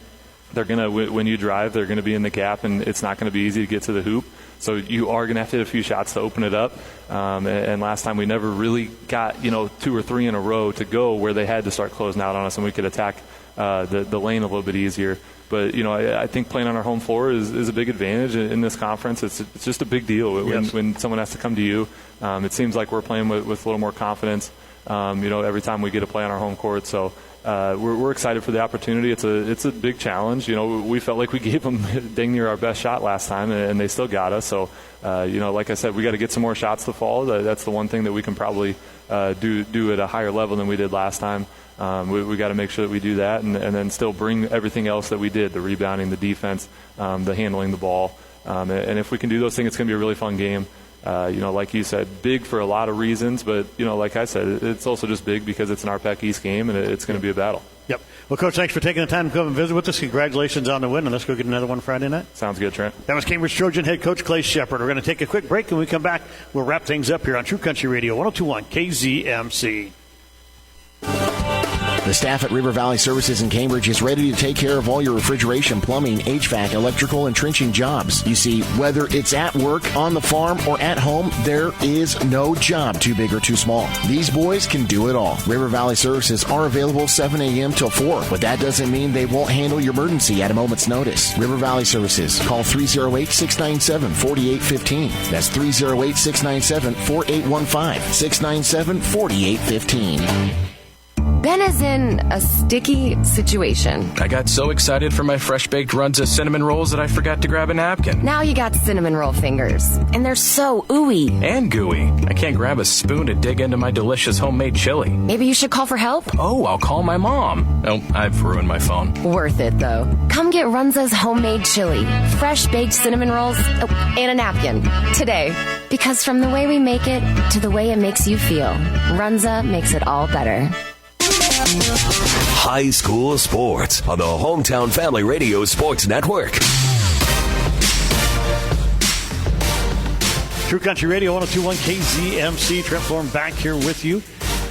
They're going to, when you drive, they're going to be in the gap, and it's not going to be easy to get to the hoop. So you are going to have to hit a few shots to open it up. And last time we never really got, 2 or 3 in a row to go where they had to start closing out on us, and we could attack the lane a little bit easier. But, I think playing on our home floor is a big advantage in this conference. It's just a big deal when someone has to come to you. It seems like we're playing with a little more confidence, every time we get to play on our home court. So we're excited for the opportunity. It's a big challenge. We felt like we gave them dang near our best shot last time, and they still got us. So, like I said, we got to get some more shots to fall. That's the one thing that we can probably do at a higher level than we did last time. We got to make sure that we do that, and then still bring everything else that we did, the rebounding, the defense, the handling the ball. And if we can do those things, it's going to be a really fun game. Like you said, big for a lot of reasons, but, like I said, it's also just big because it's an RPAC East game, and it's going to be a battle. Yep. Well, Coach, thanks for taking the time to come and visit with us. Congratulations on the win, and let's go get another one Friday night. Sounds good, Trent. That was Cambridge Trojan head coach Clay Shepard. We're going to take a quick break, and when we come back, we'll wrap things up here on True Country Radio 102.1 KZMC. The staff at River Valley Services in Cambridge is ready to take care of all your refrigeration, plumbing, HVAC, electrical, and trenching jobs. You see, whether it's at work, on the farm, or at home, there is no job too big or too small. These boys can do it all. River Valley Services are available 7 a.m. till 4, but that doesn't mean they won't handle your emergency at a moment's notice. River Valley Services. Call 308-697-4815. That's 308-697-4815. 697-4815. Ben is in a sticky situation. I got so excited for my fresh-baked Runza cinnamon rolls that I forgot to grab a napkin. Now you got cinnamon roll fingers, and they're so ooey. And gooey. I can't grab a spoon to dig into my delicious homemade chili. Maybe you should call for help? Oh, I'll call my mom. Oh, I've ruined my phone. Worth it, though. Come get Runza's homemade chili, fresh-baked cinnamon rolls, and a napkin today. Because from the way we make it to the way it makes you feel, Runza makes it all better. High school sports on the Hometown Family Radio Sports Network. True Country Radio 102.1 KZMC. Trent Florham back here with you,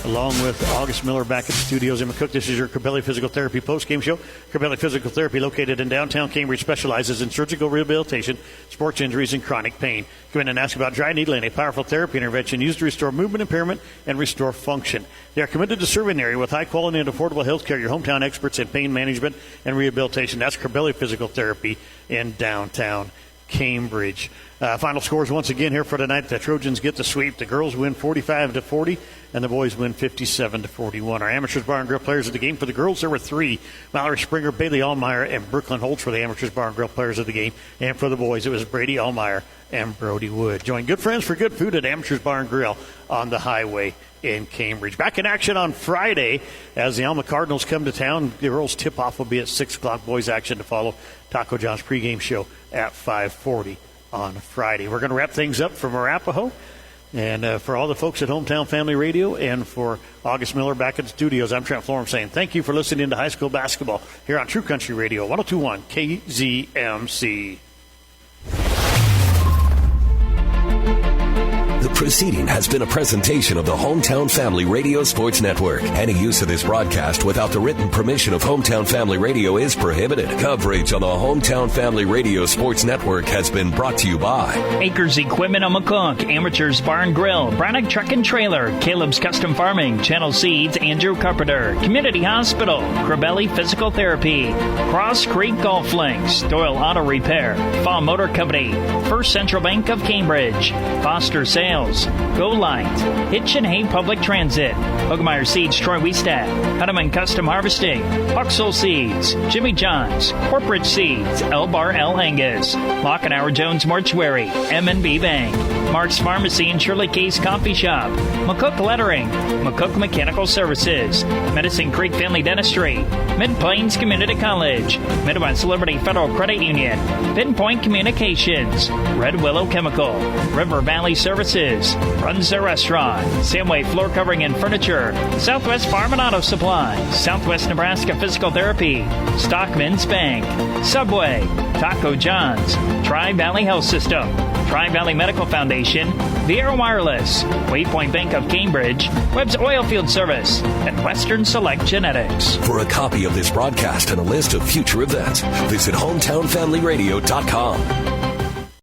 along with August Miller back at the studios in McCook. This is your Corbelli Physical Therapy post-game show. Corbelli Physical Therapy, located in downtown Cambridge, specializes in surgical rehabilitation, sports injuries, and chronic pain. Come in and ask about dry needling, a powerful therapy intervention used to restore movement impairment and restore function. They are committed to serving an area with high quality and affordable health care. Your hometown experts in pain management and rehabilitation. That's Corbelli Physical Therapy in downtown Cambridge. Final scores once again here for tonight. The Trojans get the sweep. The girls win 45-40, and the boys win 57-41. Our Amateurs Bar and Grill players of the game. For the girls, there were 3. Mallory Springer, Bailey Ahlemeyer, and Brooklyn Holtz were the Amateurs Bar and Grill players of the game. And for the boys, it was Brady Ahlemeyer and Brody Wood. Join good friends for good food at Amateurs Bar and Grill on the highway in Cambridge. Back in action on Friday as the Alma Cardinals come to town. The girls tip-off will be at 6 o'clock. Boys action to follow. Taco John's pregame show at 5:40 on Friday. We're going to wrap things up from Arapahoe. And for all the folks at Hometown Family Radio and for August Miller back at the studios, I'm Trent Florham saying thank you for listening to high school basketball here on True Country Radio 102.1 KZMC. The preceding has been a presentation of the Hometown Family Radio Sports Network. Any use of this broadcast without the written permission of Hometown Family Radio is prohibited. Coverage on the Hometown Family Radio Sports Network has been brought to you by Acres Equipment on McCook, Amateurs Bar and Grill, Brannock Truck and Trailer, Caleb's Custom Farming, Channel Seeds, Andrew Carpenter, Community Hospital, Corbelli Physical Therapy, Cross Creek Golf Links, Doyle Auto Repair, Fall Motor Company, First Central Bank of Cambridge, Foster Sales, Go Light, Hitch and Hay Public Transit, Ahlemeyer Seeds, Troy Wiestat, Hudeman Custom Harvesting, Huxell Seeds, Jimmy John's, Corporate Seeds, El Bar El Angus, Lockenauer Jones Mortuary, M&B Bank, Mark's Pharmacy and Shirley Case Coffee Shop, McCook Lettering, McCook Mechanical Services, Medicine Creek Family Dentistry, Mid-Plains Community College, Midwest Liberty Federal Credit Union, Pinpoint Communications, Red Willow Chemical, River Valley Services, Runza Restaurant, Samway Floor Covering and Furniture, Southwest Farm and Auto Supply, Southwest Nebraska Physical Therapy, Stockman's Bank, Subway, Taco John's, Tri-Valley Health System, Tri-Valley Medical Foundation, Viera Wireless, Waypoint Bank of Cambridge, Webb's Oilfield Service, and Western Select Genetics. For a copy of this broadcast and a list of future events, visit hometownfamilyradio.com.